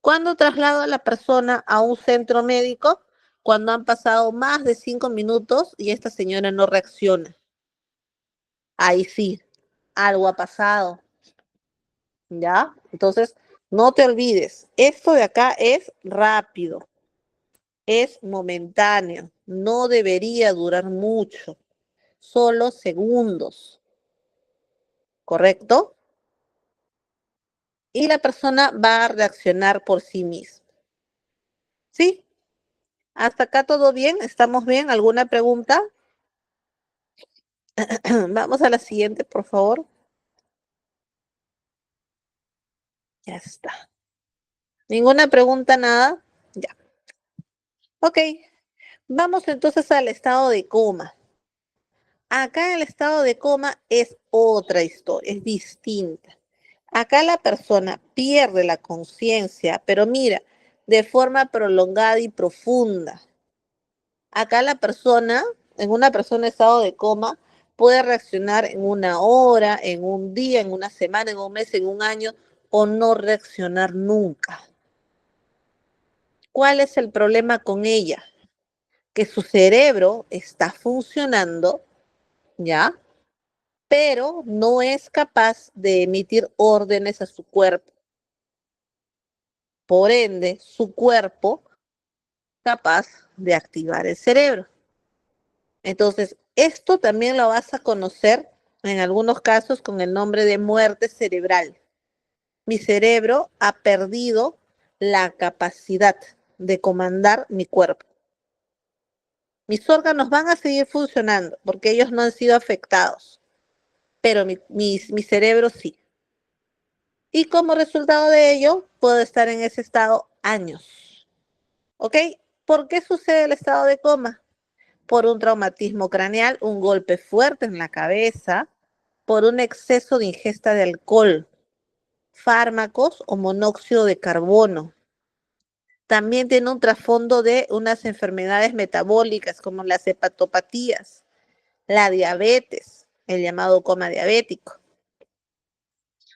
¿Cuándo traslado a la persona a un centro médico? Cuando han pasado más de 5 minutos y esta señora no reacciona. Ahí sí, algo ha pasado, ¿ya? Entonces, no te olvides, esto de acá es rápido, es momentáneo, no debería durar mucho, solo segundos, ¿correcto? Y la persona va a reaccionar por sí misma. ¿Sí? ¿Hasta acá todo bien? ¿Estamos bien? ¿Alguna pregunta? Vamos a la siguiente, por favor. Ya está. ¿Ninguna pregunta, nada? Ya. Ok. Vamos entonces al estado de coma. Acá en el estado de coma es otra historia, es distinta. Acá la persona pierde la conciencia, pero mira, de forma prolongada y profunda. Acá la persona, en una persona en estado de coma, puede reaccionar en una hora, en un día, en una semana, en un mes, en un año, o no reaccionar nunca. ¿Cuál es el problema con ella? Que su cerebro está funcionando, ¿ya? Pero no es capaz de emitir órdenes a su cuerpo. Por ende, su cuerpo es capaz de activar el cerebro. Entonces, esto también lo vas a conocer en algunos casos con el nombre de muerte cerebral. Mi cerebro ha perdido la capacidad de comandar mi cuerpo. Mis órganos van a seguir funcionando porque ellos no han sido afectados, pero mi cerebro sí. Y como resultado de ello, puedo estar en ese estado años. ¿Ok? ¿Por qué sucede el estado de coma? Por un traumatismo craneal, un golpe fuerte en la cabeza, por un exceso de ingesta de alcohol, fármacos o monóxido de carbono. También tiene un trasfondo de unas enfermedades metabólicas como las hepatopatías, la diabetes, el llamado coma diabético.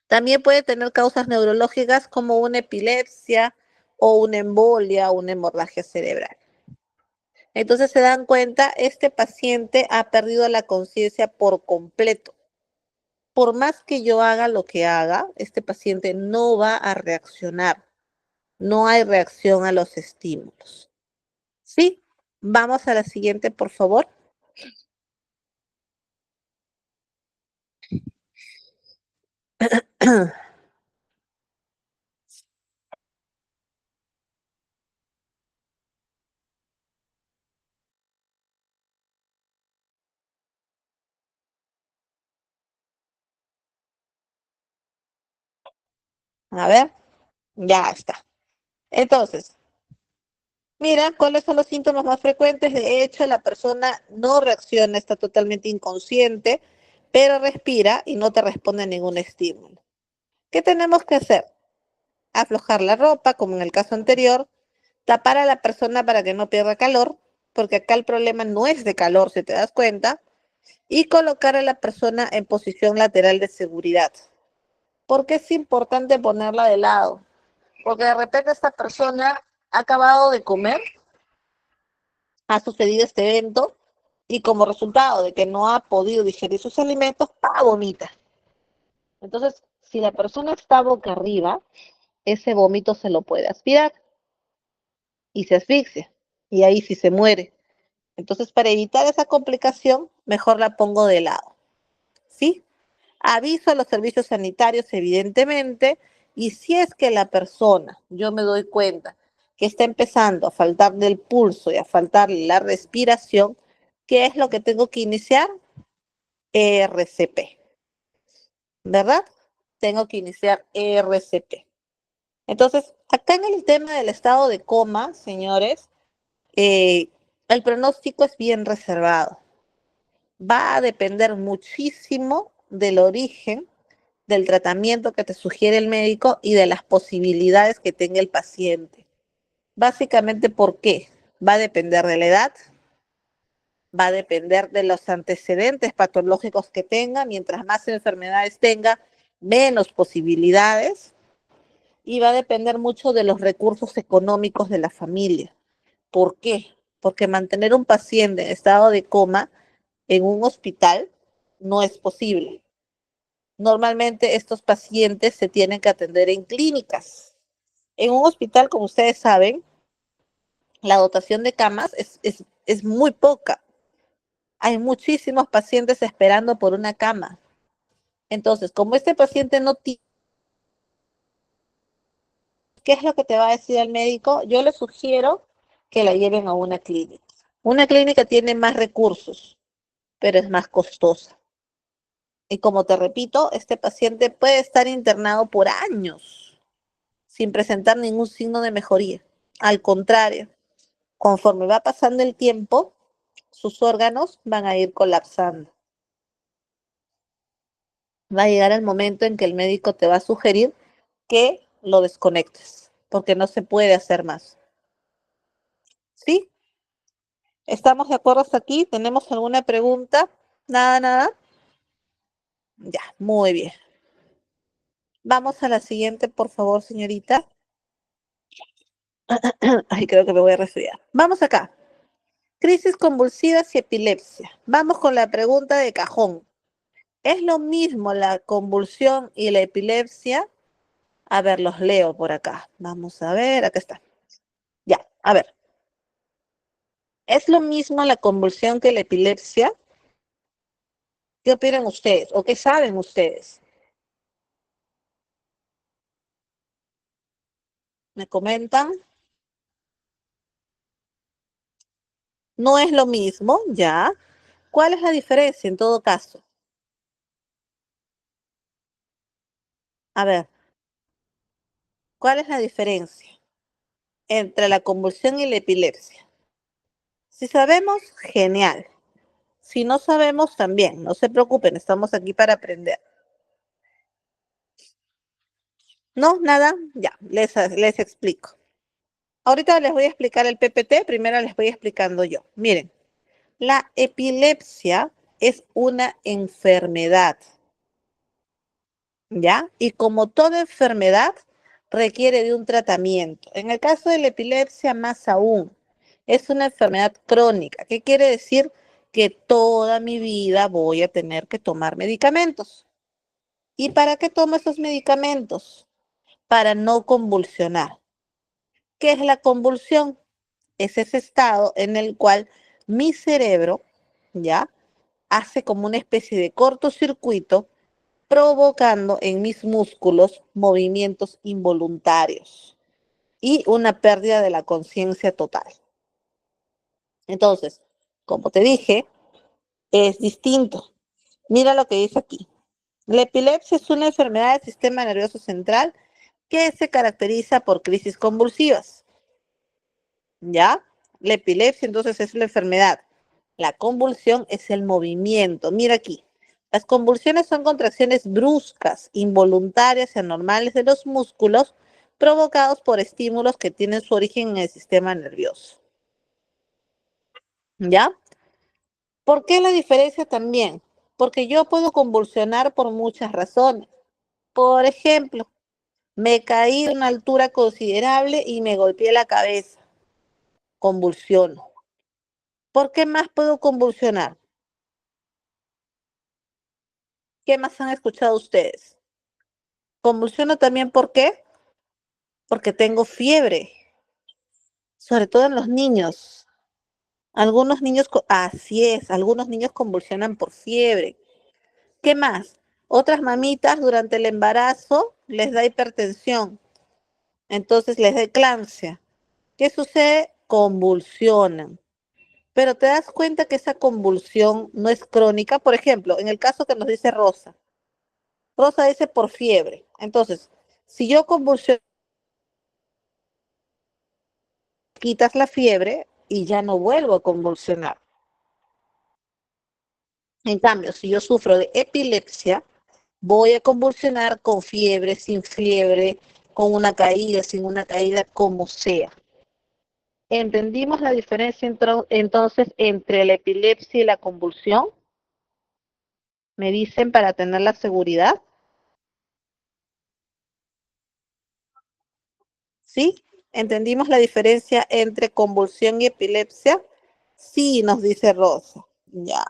También puede tener causas neurológicas como una epilepsia o una embolia o una hemorragia cerebral. Entonces se dan cuenta, este paciente ha perdido la conciencia por completo. Por más que yo haga lo que haga, este paciente no va a reaccionar. No hay reacción a los estímulos. ¿Sí? Vamos a la siguiente, por favor. A ver, ya está. Entonces, mira, ¿cuáles son los síntomas más frecuentes? De hecho, la persona no reacciona, está totalmente inconsciente, pero respira y no te responde a ningún estímulo. ¿Qué tenemos que hacer? Aflojar la ropa, como en el caso anterior, tapar a la persona para que no pierda calor, porque acá el problema no es de calor, si te das cuenta, y colocar a la persona en posición lateral de seguridad. ¿Por qué es importante ponerla de lado? Porque de repente esta persona ha acabado de comer, ha sucedido este evento y como resultado de que no ha podido digerir sus alimentos, ¡pah!, vomita. Entonces, si la persona está boca arriba, ese vómito se lo puede aspirar y se asfixia y ahí sí se muere. Entonces, para evitar esa complicación, mejor la pongo de lado. ¿Sí? Aviso a los servicios sanitarios, evidentemente, y si es que la persona, yo me doy cuenta que está empezando a faltar del pulso y a faltar la respiración, ¿qué es lo que tengo que iniciar? ERCP, ¿verdad? Tengo que iniciar ERCP. Entonces, acá en el tema del estado de coma, señores, eh, el pronóstico es bien reservado. Va a depender muchísimo del origen del tratamiento que te sugiere el médico y de las posibilidades que tenga el paciente. Básicamente, ¿por qué? Va a depender de la edad, va a depender de los antecedentes patológicos que tenga. Mientras más enfermedades tenga, menos posibilidades. Y va a depender mucho de los recursos económicos de la familia. ¿Por qué? Porque mantener un paciente en estado de coma en un hospital no es posible. Normalmente estos pacientes se tienen que atender en clínicas. En un hospital, como ustedes saben, la dotación de camas es muy poca. Hay muchísimos pacientes esperando por una cama. Entonces, como este paciente no tiene, ¿qué es lo que te va a decir el médico? Yo le sugiero que la lleven a una clínica. Una clínica tiene más recursos, pero es más costosa. Y como te repito, este paciente puede estar internado por años sin presentar ningún signo de mejoría. Al contrario, Conforme va pasando el tiempo, sus órganos van a ir colapsando. Va a llegar el momento en que el médico te va a sugerir que lo desconectes, porque no se puede hacer más. ¿Sí? ¿Estamos de acuerdo hasta aquí? ¿Tenemos alguna pregunta? Nada, nada. Ya, muy bien. Vamos a la siguiente, por favor, señorita. Ay, creo que me voy a resfriar. Vamos acá. Crisis convulsivas y epilepsia. Vamos con la pregunta de cajón. ¿Es lo mismo la convulsión y la epilepsia? A ver, los leo por acá. Vamos a ver, acá está. Ya, a ver. ¿Es lo mismo la convulsión que la epilepsia? ¿Qué opinan ustedes o qué saben ustedes? ¿Me comentan? No es lo mismo, ya. ¿Cuál es la diferencia en todo caso? A ver, ¿cuál es la diferencia entre la convulsión y la epilepsia? Si sabemos, genial. Si no sabemos, también. No se preocupen, estamos aquí para aprender. No, nada, ya, les explico. Ahorita les voy a explicar el PPT, primero les voy explicando yo. Miren, la epilepsia es una enfermedad, ¿ya? Y como toda enfermedad, requiere de un tratamiento. En el caso de la epilepsia, más aún, es una enfermedad crónica. ¿Qué quiere decir? Que toda mi vida voy a tener que tomar medicamentos. ¿Y para qué tomo esos medicamentos? Para no convulsionar. ¿Qué es la convulsión? Es ese estado en el cual mi cerebro, ¿ya? Hace como una especie de cortocircuito, provocando en mis músculos movimientos involuntarios y una pérdida de la conciencia total. Entonces, como te dije, es distinto. Mira lo que dice aquí. La epilepsia es una enfermedad del sistema nervioso central que se caracteriza por crisis convulsivas. ¿Ya? La epilepsia entonces es la enfermedad. La convulsión es el movimiento. Mira aquí. Las convulsiones son contracciones bruscas, involuntarias y anormales de los músculos provocados por estímulos que tienen su origen en el sistema nervioso. ¿Ya? ¿Por qué la diferencia también? Porque yo puedo convulsionar por muchas razones. Por ejemplo, me caí de una altura considerable y me golpeé la cabeza. Convulsiono. ¿Por qué más puedo convulsionar? ¿Qué más han escuchado ustedes? Convulsiono también, ¿por qué? Porque tengo fiebre, sobre todo en los niños. Algunos niños, así es, algunos niños convulsionan por fiebre. ¿Qué más? Otras mamitas durante el embarazo les da hipertensión, entonces les da eclampsia. ¿Qué sucede? Convulsionan. Pero te das cuenta que esa convulsión no es crónica. Por ejemplo, en el caso que nos dice Rosa. Rosa dice por fiebre. Entonces, si yo convulsiono, quitas la fiebre y ya no vuelvo a convulsionar. En cambio, si yo sufro de epilepsia, voy a convulsionar con fiebre, sin fiebre, con una caída, sin una caída, como sea. ¿Entendimos la diferencia entonces entre la epilepsia y la convulsión? Me dicen para tener la seguridad. ¿Sí? ¿Entendimos la diferencia entre convulsión y epilepsia? Sí, nos dice Rosa. Ya.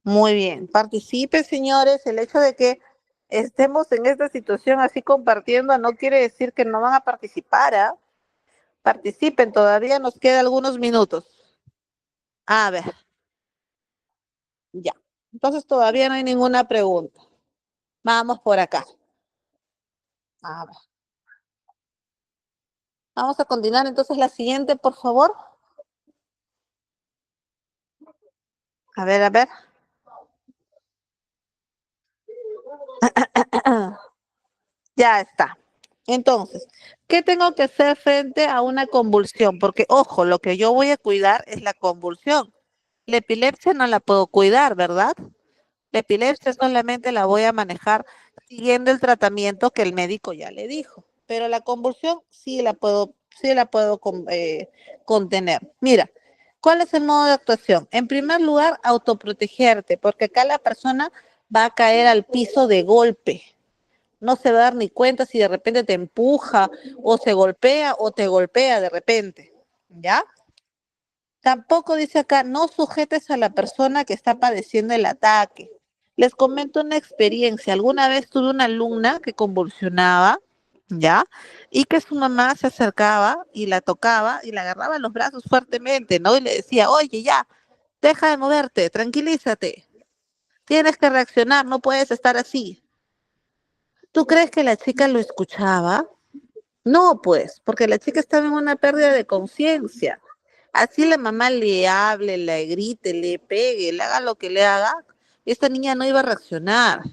Muy bien, participen, señores. El hecho de que estemos en esta situación así compartiendo no quiere decir que no van a participar, ¿ah? Participen, todavía nos quedan algunos minutos. A ver, ya. Entonces todavía no hay ninguna pregunta. Vamos por acá. A ver. Vamos a continuar entonces la siguiente, por favor. A ver, a ver. Ya está. Entonces, ¿qué tengo que hacer frente a una convulsión? Porque, ojo, lo que yo voy a cuidar es la convulsión. La epilepsia no la puedo cuidar, ¿verdad? La epilepsia solamente la voy a manejar siguiendo el tratamiento que el médico ya le dijo, pero la convulsión sí la puedo contener. Mira, ¿cuál es el modo de actuación? En primer lugar, autoprotegerte, porque acá la persona va a caer al piso de golpe. No se va a dar ni cuenta si de repente te empuja o se golpea o te golpea de repente. ¿Ya? Tampoco dice acá, no sujetes a la persona que está padeciendo el ataque. Les comento una experiencia. Alguna vez tuve una alumna que convulsionaba, ¿ya? Y que su mamá se acercaba y la tocaba y la agarraba en los brazos fuertemente, ¿no? Y le decía, oye, ya, deja de moverte, tranquilízate. Tienes que reaccionar, no puedes estar así. ¿Tú crees que la chica lo escuchaba? No, pues, porque la chica estaba en una pérdida de conciencia. Así la mamá le hable, le grite, le pegue, le haga lo que le haga, esta niña no iba a reaccionar.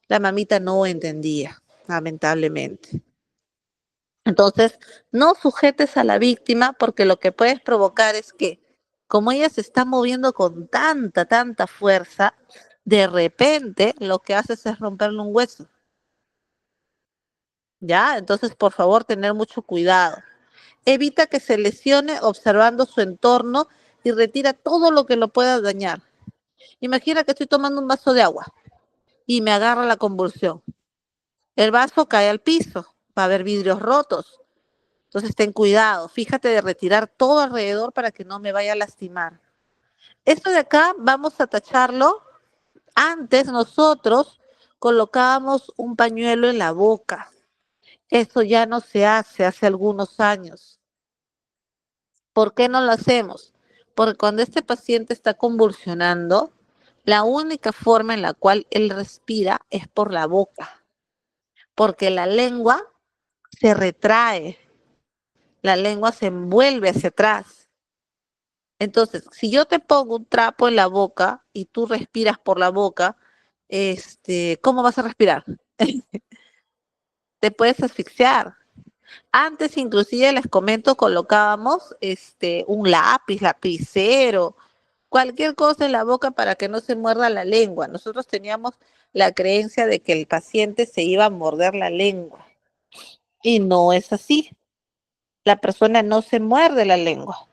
La mamita no entendía, lamentablemente. Entonces, no sujetes a la víctima porque lo que puedes provocar es que, como ella se está moviendo con tanta fuerza, de repente lo que haces es romperle un hueso. ¿Ya? Entonces, por favor, tener mucho cuidado. Evita que se lesione observando su entorno y retira todo lo que lo pueda dañar. Imagina que estoy tomando un vaso de agua y me agarra la convulsión. El vaso cae al piso, va a haber vidrios rotos. Entonces ten cuidado, fíjate de retirar todo alrededor para que no me vaya a lastimar. Esto de acá vamos a tacharlo. Antes nosotros colocábamos un pañuelo en la boca. Eso ya no se hace algunos años. ¿Por qué no lo hacemos? Porque cuando este paciente está convulsionando, la única forma en la cual él respira es por la boca, porque la lengua se retrae, la lengua se envuelve hacia atrás. Entonces, si yo te pongo un trapo en la boca y tú respiras por la boca, ¿cómo vas a respirar? Te puedes asfixiar. Antes, inclusive, les comento, colocábamos un lápiz, lapicero, cualquier cosa en la boca para que no se muerda la lengua. Nosotros teníamos la creencia de que el paciente se iba a morder la lengua y no es así. La persona no se muerde la lengua,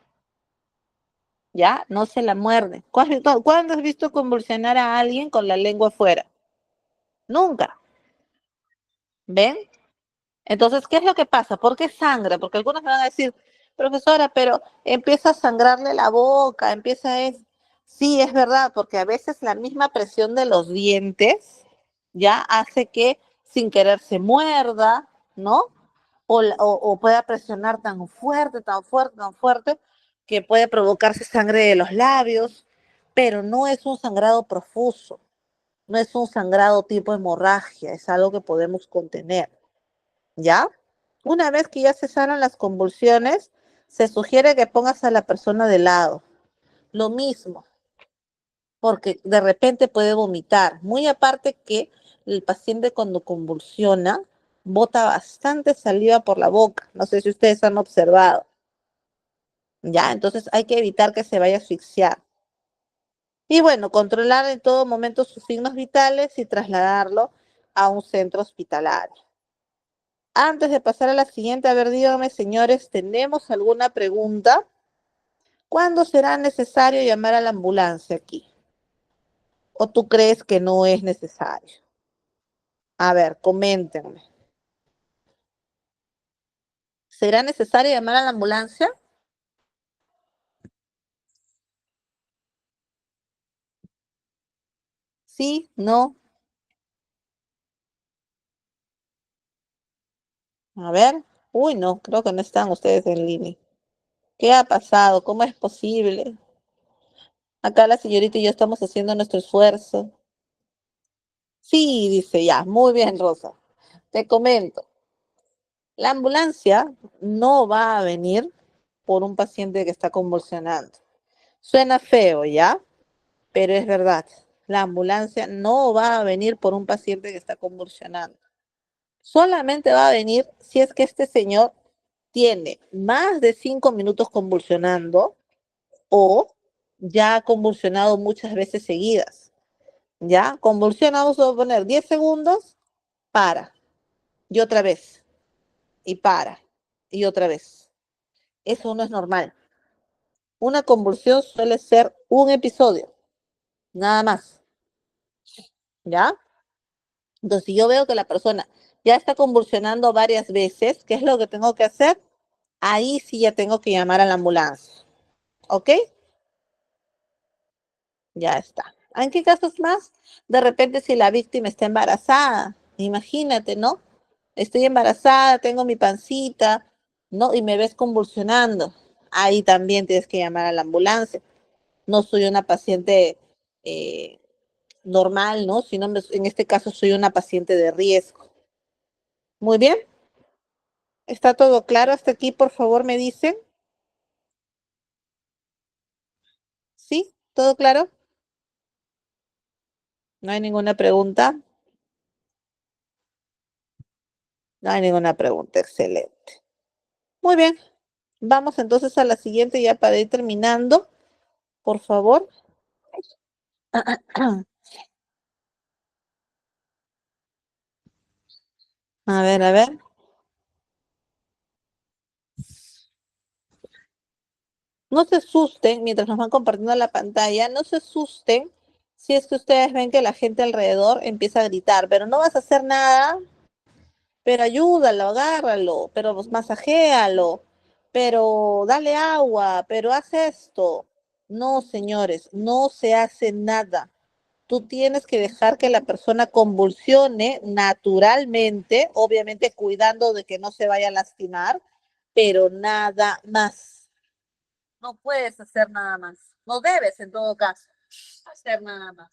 ¿ya? No se la muerde. ¿Cuándo has visto convulsionar a alguien con la lengua afuera? Nunca. ¿Ven? Entonces, ¿qué es lo que pasa? ¿Por qué sangra? Porque algunos me van a decir, profesora, pero empieza a sangrarle la boca, Sí, es verdad, porque a veces la misma presión de los dientes ya hace que sin querer se muerda, ¿no? O pueda presionar tan fuerte, que puede provocarse sangre de los labios, pero no es un sangrado profuso, no es un sangrado tipo hemorragia, es algo que podemos contener. ¿Ya? Una vez que ya cesaron las convulsiones, se sugiere que pongas a la persona de lado. Lo mismo, porque de repente puede vomitar. Muy aparte que el paciente cuando convulsiona, bota bastante saliva por la boca. No sé si ustedes han observado. ¿Ya? Entonces hay que evitar que se vaya a asfixiar. Y bueno, controlar en todo momento sus signos vitales y trasladarlo a un centro hospitalario. Antes de pasar a la siguiente, a ver, díganme, señores, ¿tenemos alguna pregunta? ¿Cuándo será necesario llamar a la ambulancia aquí? ¿O tú crees que no es necesario? A ver, coméntenme. ¿Será necesario llamar a la ambulancia? Sí, no. A ver. Uy, no, creo que no están ustedes en línea. ¿Qué ha pasado? ¿Cómo es posible? Acá la señorita y yo estamos haciendo nuestro esfuerzo. Sí, dice ya. Muy bien, Rosa. Te comento. La ambulancia no va a venir por un paciente que está convulsionando. Suena feo, ¿ya? Pero es verdad. La ambulancia no va a venir por un paciente que está convulsionando. Solamente va a venir si es que este señor tiene más de 5 minutos convulsionando o ya ha convulsionado muchas veces seguidas. ¿Ya? Convulsiona, vamos a poner 10 segundos, para, y otra vez, y para, y otra vez. Eso no es normal. Una convulsión suele ser un episodio, nada más. ¿Ya? Entonces, si yo veo que la persona ya está convulsionando varias veces, ¿qué es lo que tengo que hacer? Ahí sí ya tengo que llamar a la ambulancia. ¿Ok? Ya está. ¿En qué casos más? De repente si la víctima está embarazada, imagínate, ¿no? Estoy embarazada, tengo mi pancita, ¿no? Y me ves convulsionando. Ahí también tienes que llamar a la ambulancia. No soy una paciente eh, normal, ¿no? Sino en este caso soy una paciente de riesgo. Muy bien. ¿Está todo claro hasta aquí? Por favor, me dicen. ¿Sí? ¿Todo claro? No hay ninguna pregunta. No hay ninguna pregunta. Excelente. Muy bien. Vamos entonces a la siguiente ya para ir terminando, por favor. A ver, a ver. No se asusten mientras nos van compartiendo la pantalla, no se asusten si es que ustedes ven que la gente alrededor empieza a gritar, pero no vas a hacer nada, pero ayúdalo, agárralo, pero masajéalo, pero dale agua, pero haz esto. No, señores, no se hace nada. Tú tienes que dejar que la persona convulsione naturalmente, obviamente cuidando de que no se vaya a lastimar, pero nada más. No puedes hacer nada más. No debes, en todo caso, hacer nada más.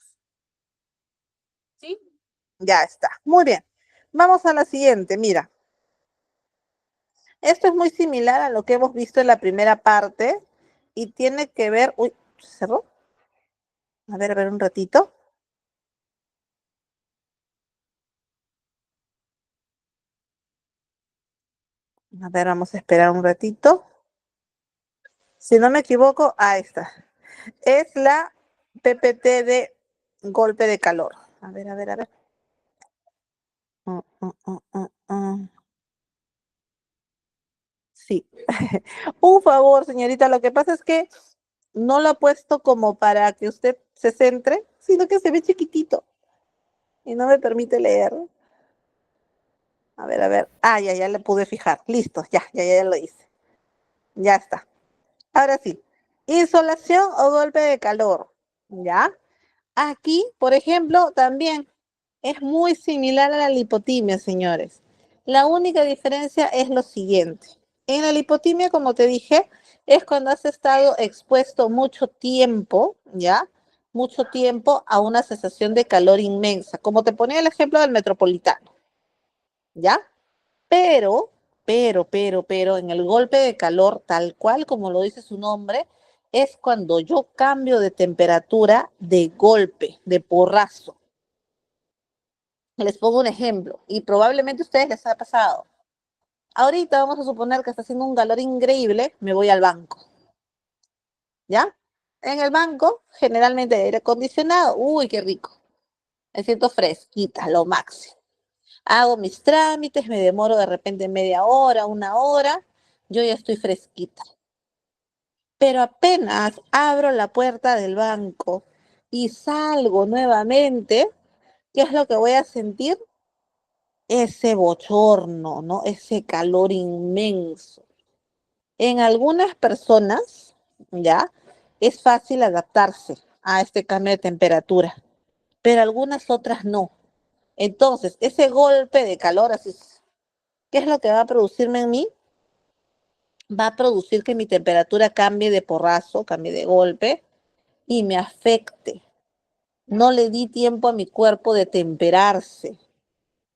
¿Sí? Ya está. Muy bien. Vamos a la siguiente. Mira, esto es muy similar a lo que hemos visto en la primera parte y tiene que ver. Uy, ¿se cerró? A ver un ratito. A ver, vamos a esperar un ratito. Si no me equivoco, ahí está. Es la PPT de golpe de calor. A ver, a ver, a ver. Sí. Un favor, señorita, lo que pasa es que no lo ha puesto como para que usted se centre, sino que se ve chiquitito y no me permite leer. A ver, a ver. Ah, ya le pude fijar. Listo, ya lo hice. Ya está. Ahora sí. Insolación o golpe de calor. ¿Ya? Aquí, por ejemplo, también es muy similar a la lipotimia, señores. La única diferencia es lo siguiente. En la lipotimia, como te dije, es cuando has estado expuesto mucho tiempo, ¿ya? Mucho tiempo a una sensación de calor inmensa, como te ponía el ejemplo del metropolitano, ¿ya? Pero, pero, en el golpe de calor, tal cual como lo dice su nombre, es cuando yo cambio de temperatura de golpe, de porrazo. Les pongo un ejemplo, y probablemente a ustedes les ha pasado. Ahorita vamos a suponer que está haciendo un calor increíble, me voy al banco, ¿ya? En el banco, generalmente aire acondicionado, uy, qué rico. Me siento fresquita, lo máximo. Hago mis trámites, me demoro de repente media hora, una hora, yo ya estoy fresquita. Pero apenas abro la puerta del banco y salgo nuevamente, ¿qué es lo que voy a sentir? Ese bochorno, ¿no? Ese calor inmenso. En algunas personas, ¿ya? Es fácil adaptarse a este cambio de temperatura, pero algunas otras no. Entonces, ese golpe de calor, así, ¿qué es lo que va a producirme en mí? Va a producir que mi temperatura cambie de porrazo, cambie de golpe y me afecte. No le di tiempo a mi cuerpo de temperarse,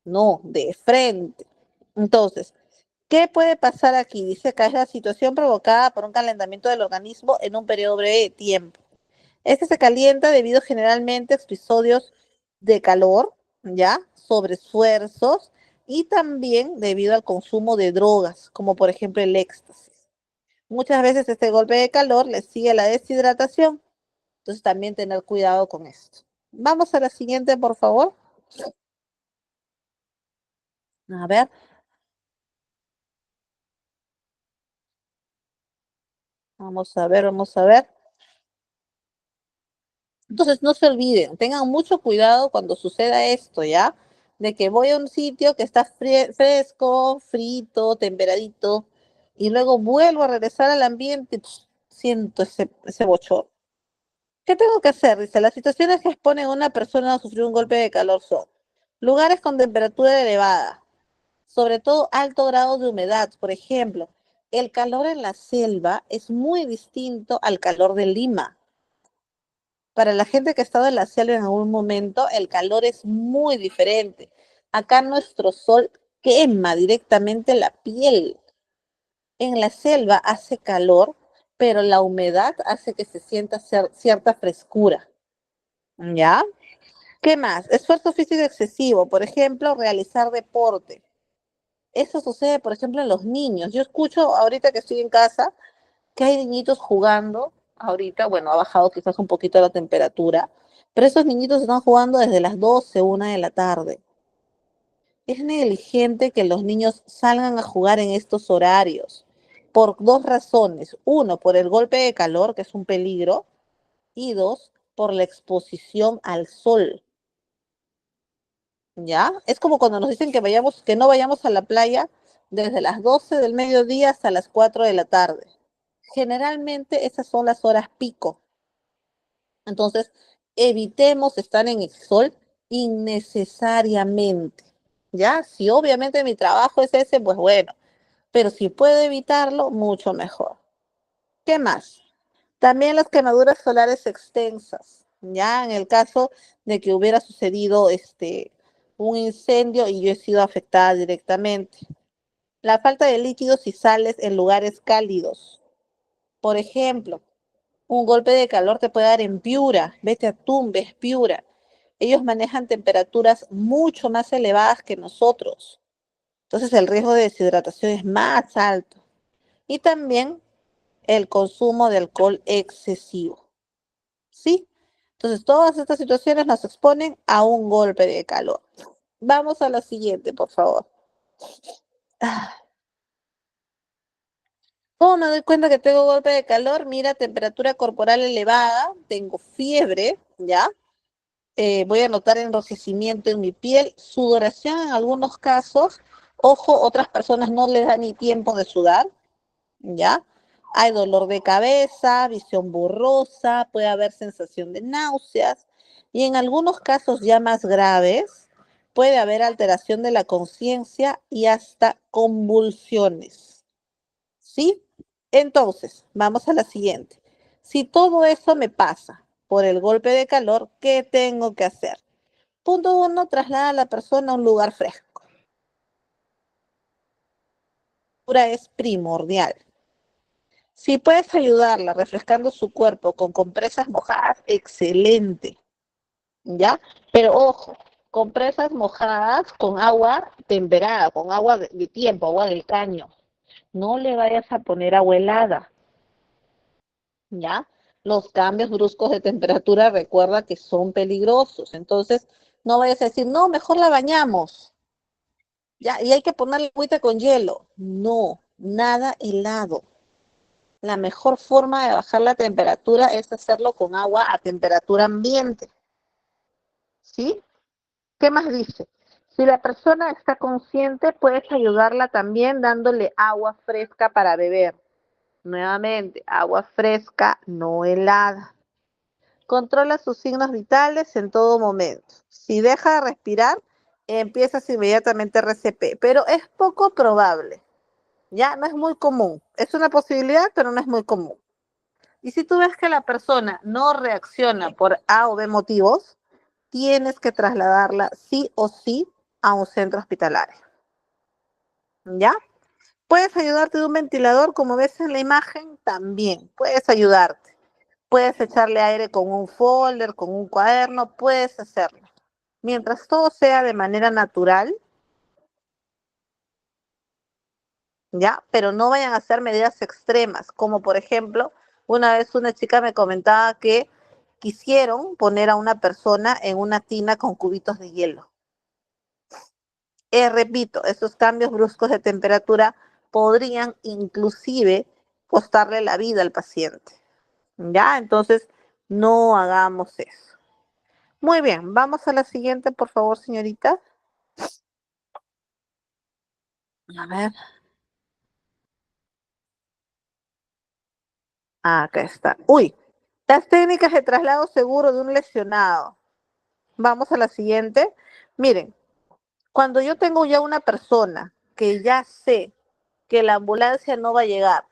no, de frente. Entonces, ¿qué puede pasar aquí? Dice que es la situación provocada por un calentamiento del organismo en un periodo breve de tiempo. Este se calienta debido generalmente a episodios de calor, ¿ya? Sobreesfuerzos y también debido al consumo de drogas, como por ejemplo el éxtasis. Muchas veces este golpe de calor le sigue la deshidratación, entonces también tener cuidado con esto. Vamos a la siguiente, por favor. A ver, vamos a ver, vamos a ver. Entonces no se olviden, tengan mucho cuidado cuando suceda esto, ¿ya? De que voy a un sitio que está fresco, frito, temperadito, y luego vuelvo a regresar al ambiente y siento ese bochorno. ¿Qué tengo que hacer? Dice, las situaciones que exponen a una persona a sufrir un golpe de calor son lugares con temperatura elevada, sobre todo alto grado de humedad. Por ejemplo, el calor en la selva es muy distinto al calor de Lima. Para la gente que ha estado en la selva en algún momento, el calor es muy diferente. Acá nuestro sol quema directamente la piel. En la selva hace calor, pero la humedad hace que se sienta cierta frescura. ¿Ya? ¿Qué más? Esfuerzo físico excesivo, por ejemplo, realizar deporte. Eso sucede, por ejemplo, en los niños. Yo escucho ahorita que estoy en casa que hay niñitos jugando. Ahorita, bueno, ha bajado quizás un poquito la temperatura, pero esos niñitos están jugando desde las 12, 1 de la tarde. Es negligente que los niños salgan a jugar en estos horarios por dos razones. Uno, por el golpe de calor, que es un peligro, y dos, por la exposición al sol. ¿Ya? Es como cuando nos dicen que vayamos, que no vayamos a la playa desde las 12 del mediodía hasta las 4 de la tarde. Generalmente esas son las horas pico. Entonces, evitemos estar en el sol innecesariamente. ¿Ya? Si obviamente mi trabajo es ese, pues bueno, pero si puedo evitarlo, mucho mejor. ¿Qué más? También las quemaduras solares extensas, ya en el caso de que hubiera sucedido un incendio y yo he sido afectada directamente. La falta de líquidos y sales en lugares cálidos. Por ejemplo, un golpe de calor te puede dar en Piura, vete a Tumbes, Piura. Ellos manejan temperaturas mucho más elevadas que nosotros. Entonces el riesgo de deshidratación es más alto. Y también el consumo de alcohol excesivo. ¿Sí? Entonces, todas estas situaciones nos exponen a un golpe de calor. Vamos a la siguiente, por favor. Ah, ¿cómo me doy cuenta que tengo golpe de calor? Mira, temperatura corporal elevada, tengo fiebre, ¿ya? Voy a notar enrojecimiento en mi piel, sudoración en algunos casos. Ojo, otras personas no les da ni tiempo de sudar, ¿ya? Hay dolor de cabeza, visión borrosa, puede haber sensación de náuseas y en algunos casos ya más graves puede haber alteración de la conciencia y hasta convulsiones, ¿sí? Entonces, vamos a la siguiente. Si todo eso me pasa por el golpe de calor, ¿qué tengo que hacer? Punto uno, traslada a la persona a un lugar fresco. Es primordial. Si puedes ayudarla refrescando su cuerpo con compresas mojadas, excelente, ¿ya? Pero ojo, compresas mojadas con agua temperada, con agua de tiempo, agua del caño. No le vayas a poner agua helada, ¿ya? Los cambios bruscos de temperatura, recuerda que son peligrosos. Entonces, no vayas a decir, no, mejor la bañamos, ¿ya? Y hay que ponerle agüita con hielo. No, nada helado. La mejor forma de bajar la temperatura es hacerlo con agua a temperatura ambiente, ¿sí? ¿Qué más dice? Si la persona está consciente, puedes ayudarla también dándole agua fresca para beber. Nuevamente, agua fresca, no helada. Controla sus signos vitales en todo momento. Si deja de respirar, empiezas inmediatamente RCP, pero es poco probable. Ya no es muy común. Es una posibilidad, pero no es muy común. Y si tú ves que la persona no reacciona por A o B motivos, tienes que trasladarla sí o sí a un centro hospitalario. ¿Ya? ¿Puedes ayudarte de un ventilador, como ves en la imagen? También, puedes ayudarte. Puedes echarle aire con un folder, con un cuaderno, puedes hacerlo. Mientras todo sea de manera natural, ¿ya? Pero no vayan a hacer medidas extremas, como por ejemplo, una vez una chica me comentaba que quisieron poner a una persona en una tina con cubitos de hielo. Repito, estos cambios bruscos de temperatura podrían inclusive costarle la vida al paciente, ¿ya? Entonces, no hagamos eso. Muy bien, vamos a la siguiente, por favor, señorita. A ver, acá está. Uy, las técnicas de traslado seguro de un lesionado. Vamos a la siguiente. Miren, cuando yo tengo ya una persona que ya sé que la ambulancia no va a llegar,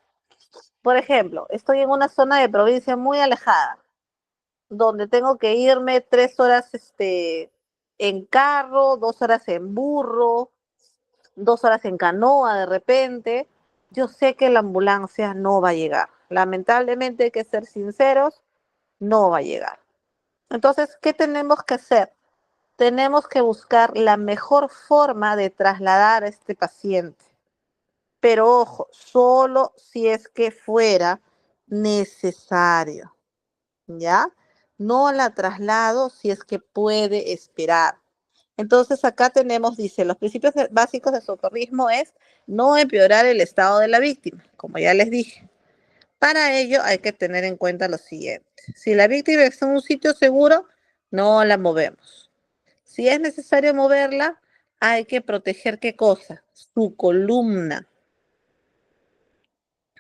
por ejemplo, estoy en una zona de provincia muy alejada, donde tengo que irme 3 horas en carro, 2 horas en burro, 2 horas en canoa de repente, yo sé que la ambulancia no va a llegar. Lamentablemente hay que ser sinceros, no va a llegar. Entonces, ¿qué tenemos que hacer? Tenemos que buscar la mejor forma de trasladar a este paciente. Pero ojo, solo si es que fuera necesario, ¿ya? No la traslado si es que puede esperar. Entonces acá tenemos, dice, los principios básicos de socorrismo es no empeorar el estado de la víctima, como ya les dije. Para ello hay que tener en cuenta lo siguiente. Si la víctima está en un sitio seguro, no la movemos. Si es necesario moverla, hay que proteger ¿qué cosa? Su columna,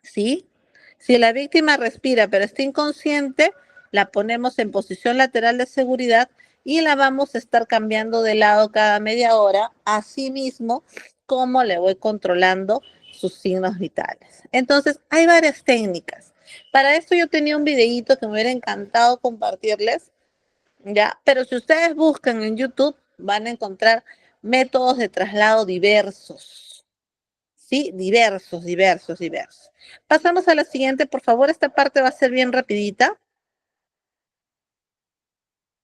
¿sí? Si la víctima respira pero está inconsciente, la ponemos en posición lateral de seguridad y la vamos a estar cambiando de lado cada media hora, así mismo como le voy controlando sus signos vitales. Entonces, hay varias técnicas. Para esto yo tenía un videíto que me hubiera encantado compartirles, ¿ya? Pero si ustedes buscan en YouTube, van a encontrar métodos de traslado diversos. Sí, diversos, diversos, diversos. Pasamos a la siguiente, por favor. Esta parte va a ser bien rapidita.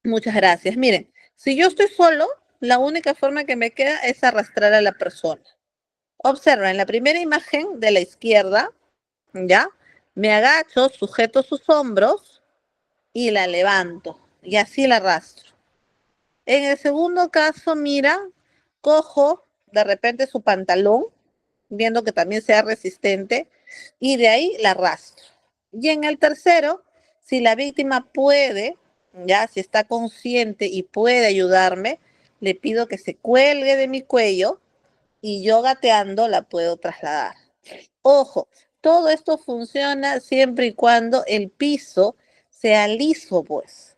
Muchas gracias. Miren, si yo estoy solo, la única forma que me queda es arrastrar a la persona. Observa, en la primera imagen de la izquierda, ¿ya? Me agacho, sujeto sus hombros y la levanto. Y así la arrastro. En el segundo caso, mira, cojo de repente su pantalón, viendo que también sea resistente, y de ahí la arrastro. Y en el tercero, si la víctima puede, ya, si está consciente y puede ayudarme, le pido que se cuelgue de mi cuello y yo gateando la puedo trasladar. Ojo, todo esto funciona siempre y cuando el piso sea liso, pues.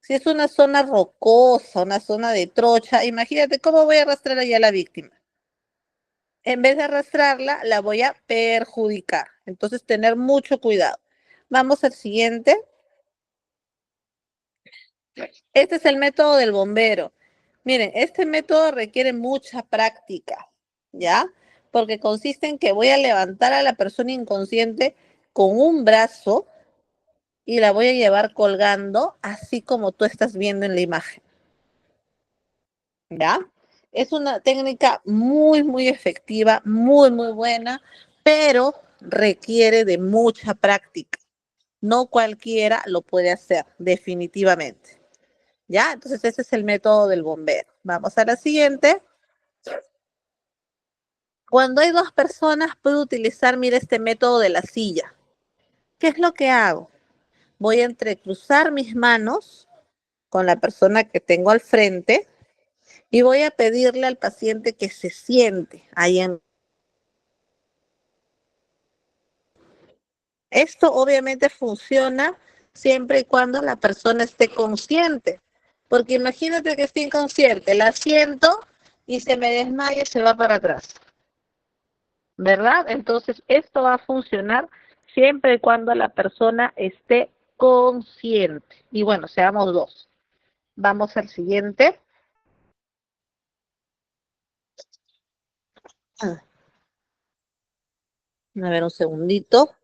Si es una zona rocosa, una zona de trocha, imagínate cómo voy a arrastrar allá a la víctima. En vez de arrastrarla, la voy a perjudicar. Entonces, tener mucho cuidado. Vamos al siguiente. Este es el método del bombero. Miren, este método requiere mucha práctica, ¿ya? Porque consiste en que voy a levantar a la persona inconsciente con un brazo y la voy a llevar colgando, así como tú estás viendo en la imagen. ¿Ya? Es una técnica muy, muy efectiva, muy, muy buena, pero requiere de mucha práctica. No cualquiera lo puede hacer, definitivamente. ¿Ya? Entonces ese es el método del bombero. Vamos a la siguiente. Cuando hay dos personas, puedo utilizar, mira, este método de la silla. ¿Qué es lo que hago? Voy a entrecruzar mis manos con la persona que tengo al frente y voy a pedirle al paciente que se siente ahí en. Esto obviamente funciona siempre y cuando la persona esté consciente, porque imagínate que esté inconsciente, la siento y se me desmaya y se va para atrás, ¿verdad? Entonces, esto va a funcionar siempre y cuando la persona esté consciente. Y bueno, seamos dos. Vamos al siguiente. A ver, un segundito.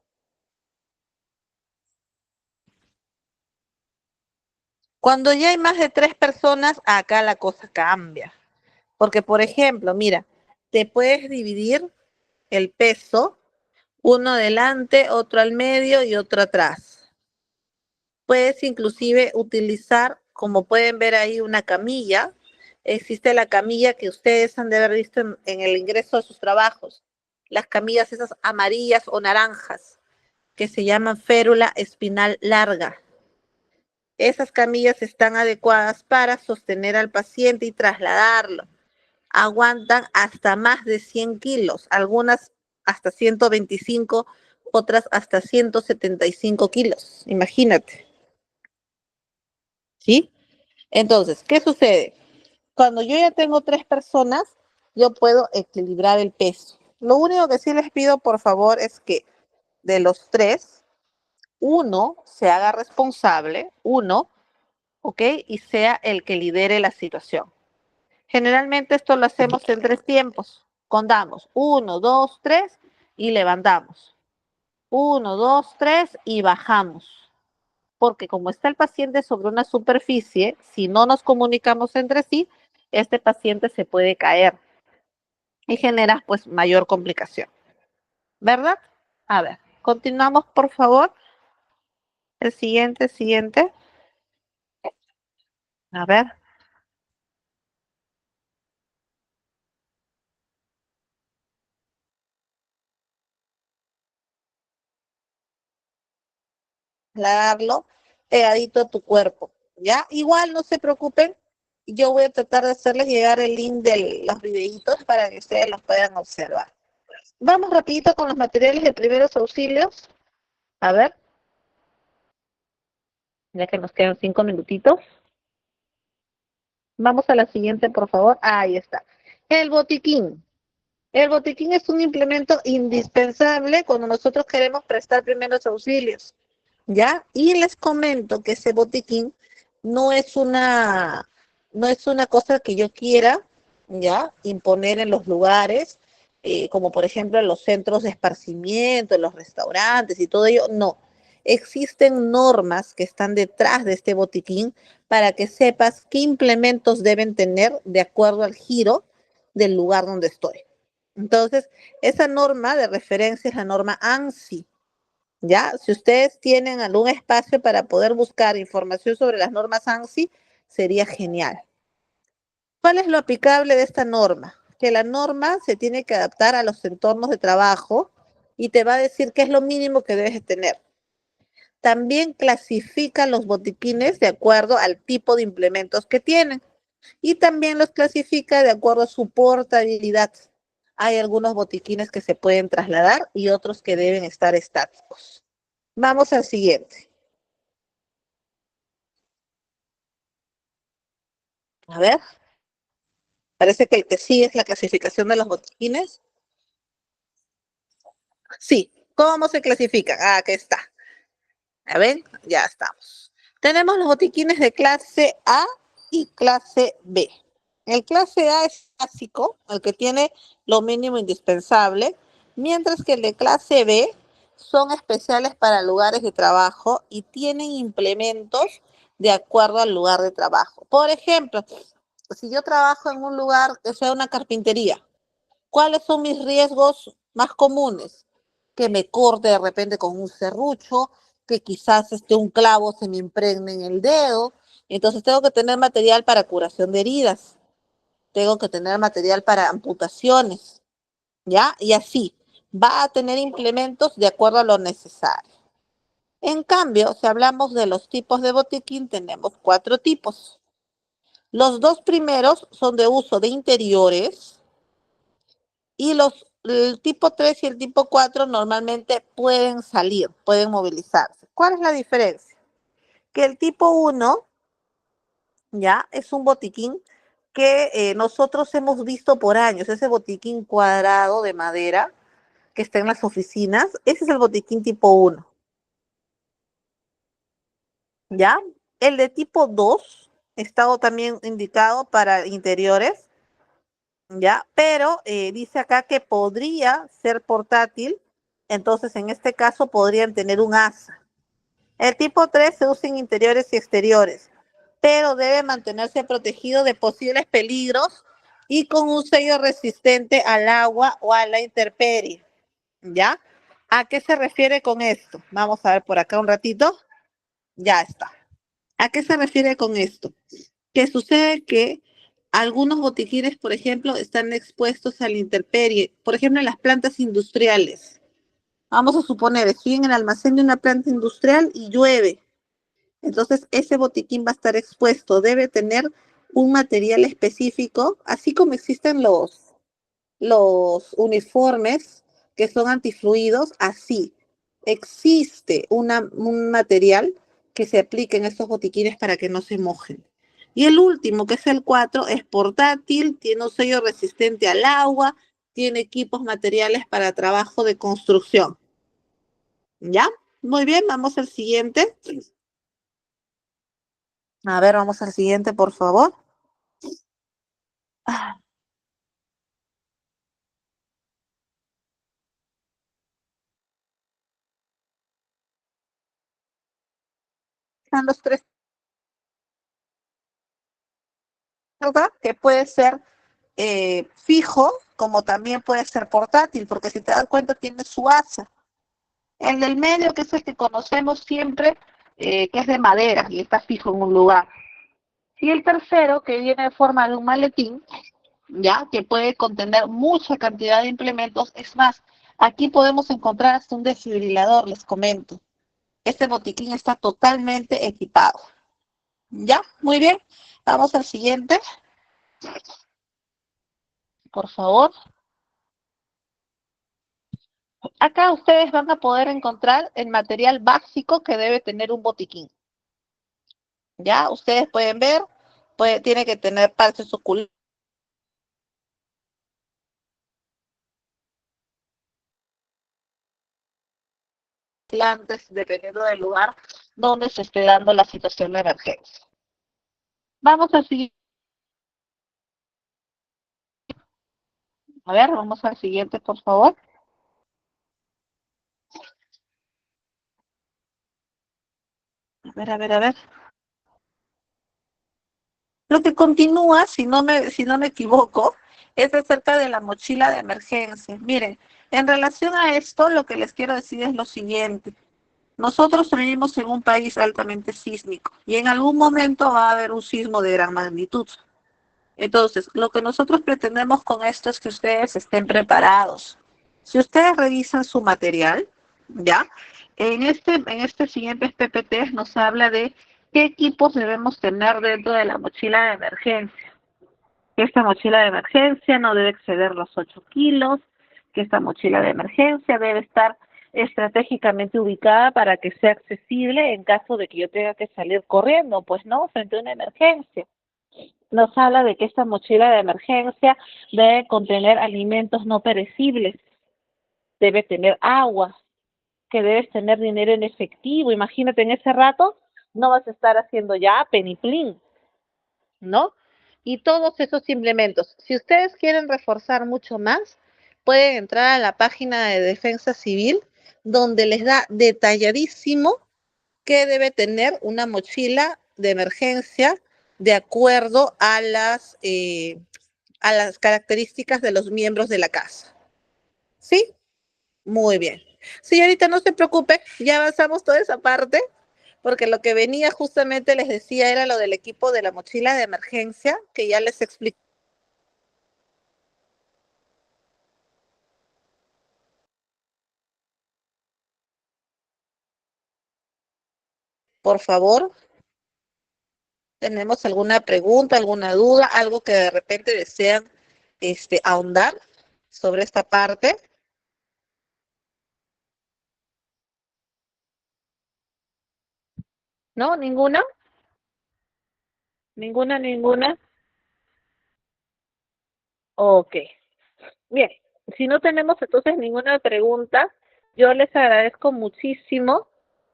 Cuando ya hay más de 3 personas, acá la cosa cambia. Porque, por ejemplo, mira, te puedes dividir el peso, uno adelante, otro al medio y otro atrás. Puedes inclusive utilizar, como pueden ver ahí, una camilla. Existe la camilla que ustedes han de haber visto en el ingreso de sus trabajos. Las camillas esas amarillas o naranjas, que se llaman férula espinal larga. Esas camillas están adecuadas para sostener al paciente y trasladarlo. Aguantan hasta más de 100 kilos, algunas hasta 125, otras hasta 175 kilos. Imagínate, ¿sí? Entonces, ¿qué sucede? Cuando yo ya tengo 3 personas, yo puedo equilibrar el peso. Lo único que sí les pido, por favor, es que de los 3, uno se haga responsable, uno, ¿ok? Y sea el que lidere la situación. Generalmente esto lo hacemos en 3 tiempos. Contamos 1, 2, 3 y levantamos. 1, 2, 3 y bajamos. Porque como está el paciente sobre una superficie, si no nos comunicamos entre sí, este paciente se puede caer y genera pues mayor complicación. ¿Verdad? A ver, continuamos por favor. El siguiente. A ver, trasladarlo pegadito a tu cuerpo, ¿ya? Igual no se preocupen, yo voy a tratar de hacerles llegar el link de los videitos para que ustedes los puedan observar. Vamos rapidito con los materiales de primeros auxilios. A ver, ya que nos quedan 5 minutitos. Vamos a la siguiente, por favor. Ahí está. El botiquín. El botiquín es un implemento indispensable cuando nosotros queremos prestar primeros auxilios. ¿Ya? Y les comento que ese botiquín no es una, no es una cosa que yo quiera, ¿ya? Imponer en los lugares, como por ejemplo en los centros de esparcimiento, en los restaurantes y todo ello, no. Existen normas que están detrás de este botiquín para que sepas qué implementos deben tener de acuerdo al giro del lugar donde estoy. Entonces, esa norma de referencia es la norma ANSI. ¿Ya? Si ustedes tienen algún espacio para poder buscar información sobre las normas ANSI, sería genial. ¿Cuál es lo aplicable de esta norma? Que la norma se tiene que adaptar a los entornos de trabajo y te va a decir qué es lo mínimo que debes tener. También clasifica los botiquines de acuerdo al tipo de implementos que tienen y también los clasifica de acuerdo a su portabilidad. Hay algunos botiquines que se pueden trasladar y otros que deben estar estáticos. Vamos al siguiente. A ver, parece que el que sí es la clasificación de los botiquines. Sí, ¿cómo se clasifican? Ah, aquí está. A ver, ya estamos. Tenemos los botiquines de clase A y clase B. El clase A es básico, el que tiene lo mínimo indispensable, mientras que el de clase B son especiales para lugares de trabajo y tienen implementos de acuerdo al lugar de trabajo. Por ejemplo, si yo trabajo en un lugar que sea una carpintería, ¿cuáles son mis riesgos más comunes? Que me corte de repente con un serrucho, que quizás un clavo se me impregne en el dedo. Entonces tengo que tener material para curación de heridas, tengo que tener material para amputaciones, ¿ya? Y así, va a tener implementos de acuerdo a lo necesario. En cambio, si hablamos de los tipos de botiquín, tenemos 4 tipos. Los 2 primeros son de uso de interiores, y el tipo 3 y el tipo 4 normalmente pueden salir, pueden movilizarse. ¿Cuál es la diferencia? Que el tipo 1 ya es un botiquín que nosotros hemos visto por años, ese botiquín cuadrado de madera que está en las oficinas, ese es el botiquín tipo 1, ¿ya? El de tipo 2 está también indicado para interiores, ¿ya? Pero dice acá que podría ser portátil, entonces en este caso podrían tener un asa. El tipo 3 se usa en interiores y exteriores, pero debe mantenerse protegido de posibles peligros y con un sello resistente al agua o a la intemperie, ¿ya? ¿A qué se refiere con esto? Vamos a ver por acá un ratito. Ya está. ¿A qué se refiere con esto? Que sucede que algunos botiquines, por ejemplo, están expuestos a la intemperie, por ejemplo, en las plantas industriales. Vamos a suponer, estoy en el almacén de una planta industrial y llueve. Entonces, ese botiquín va a estar expuesto. Debe tener un material específico, así como existen los uniformes que son antifluidos, así. Existe un material que se aplica en estos botiquines para que no se mojen. Y el último, que es el 4, es portátil, tiene un sello resistente al agua, tiene equipos materiales para trabajo de construcción. ¿Ya? Muy bien, vamos al siguiente. A ver, vamos al siguiente, por favor. Ah, están los tres, ¿verdad? Que puede ser fijo, como también puede ser portátil, porque si te das cuenta tiene su asa. El del medio, que es el que conocemos siempre, que es de madera y está fijo en un lugar. Y el tercero, que viene en forma de un maletín, ya, que puede contener mucha cantidad de implementos. Es más, aquí podemos encontrar hasta un desfibrilador, les comento. Este botiquín está totalmente equipado. ¿Ya? Muy bien. Vamos al siguiente, por favor. Acá ustedes van a poder encontrar el material básico que debe tener un botiquín. ¿Ya? Ustedes pueden ver, tiene que tener parches oculares, dependiendo del lugar donde se esté dando la situación de emergencia. Vamos a seguir. A ver, vamos al siguiente, por favor. A ver. Lo que continúa, si no me equivoco, es acerca de la mochila de emergencia. Miren, en relación a esto, lo que les quiero decir es lo siguiente. Nosotros vivimos en un país altamente sísmico y en algún momento va a haber un sismo de gran magnitud. Entonces, lo que nosotros pretendemos con esto es que ustedes estén preparados. Si ustedes revisan su material, ¿ya? En este siguiente PPT nos habla de qué equipos debemos tener dentro de la mochila de emergencia. Que esta mochila de emergencia no debe exceder los 8 kilos, que esta mochila de emergencia debe estar estratégicamente ubicada para que sea accesible en caso de que yo tenga que salir corriendo, pues no, frente a una emergencia. Nos habla de que esta mochila de emergencia debe contener alimentos no perecibles, debe tener agua, que debes tener dinero en efectivo. Imagínate, en ese rato no vas a estar haciendo ya peniplín, ¿no? Y todos esos implementos. Si ustedes quieren reforzar mucho más, pueden entrar a la página de Defensa Civil, donde les da detalladísimo qué debe tener una mochila de emergencia de acuerdo a las características de los miembros de la casa. ¿Sí? Muy bien. Señorita, no se preocupe, ya avanzamos toda esa parte, porque lo que venía justamente les decía era lo del equipo de la mochila de emergencia, que ya les explico, por favor. ¿Tenemos alguna pregunta, alguna duda, algo que de repente desean ahondar sobre esta parte? ¿No? ¿Ninguna? ¿Ninguna? Ok. Bien, si no tenemos entonces ninguna pregunta, yo les agradezco muchísimo,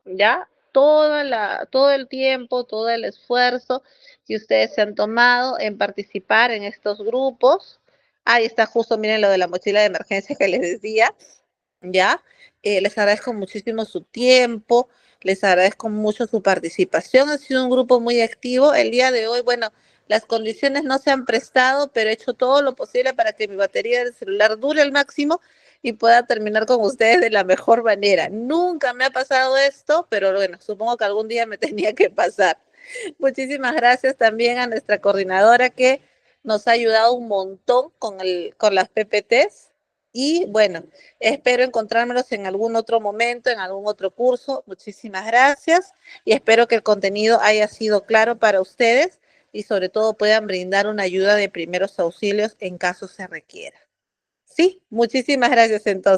¿ya? Todo el tiempo, todo el esfuerzo que ustedes se han tomado en participar en estos grupos. Ahí está justo, miren lo de la mochila de emergencia que les decía, ¿ya? Les agradezco muchísimo su tiempo, les agradezco mucho su participación. Ha sido un grupo muy activo. El día de hoy, bueno, Las condiciones no se han prestado, pero he hecho todo lo posible para que mi batería del celular dure al máximo y pueda terminar con ustedes de la mejor manera. Nunca me ha pasado esto, pero bueno, supongo que algún día me tenía que pasar. Muchísimas gracias también a nuestra coordinadora que nos ha ayudado un montón con las PPTs. Y bueno, espero encontrármelos en algún otro momento, en algún otro curso. Muchísimas gracias y espero que el contenido haya sido claro para ustedes y sobre todo puedan brindar una ayuda de primeros auxilios en caso se requiera. Sí, muchísimas gracias entonces.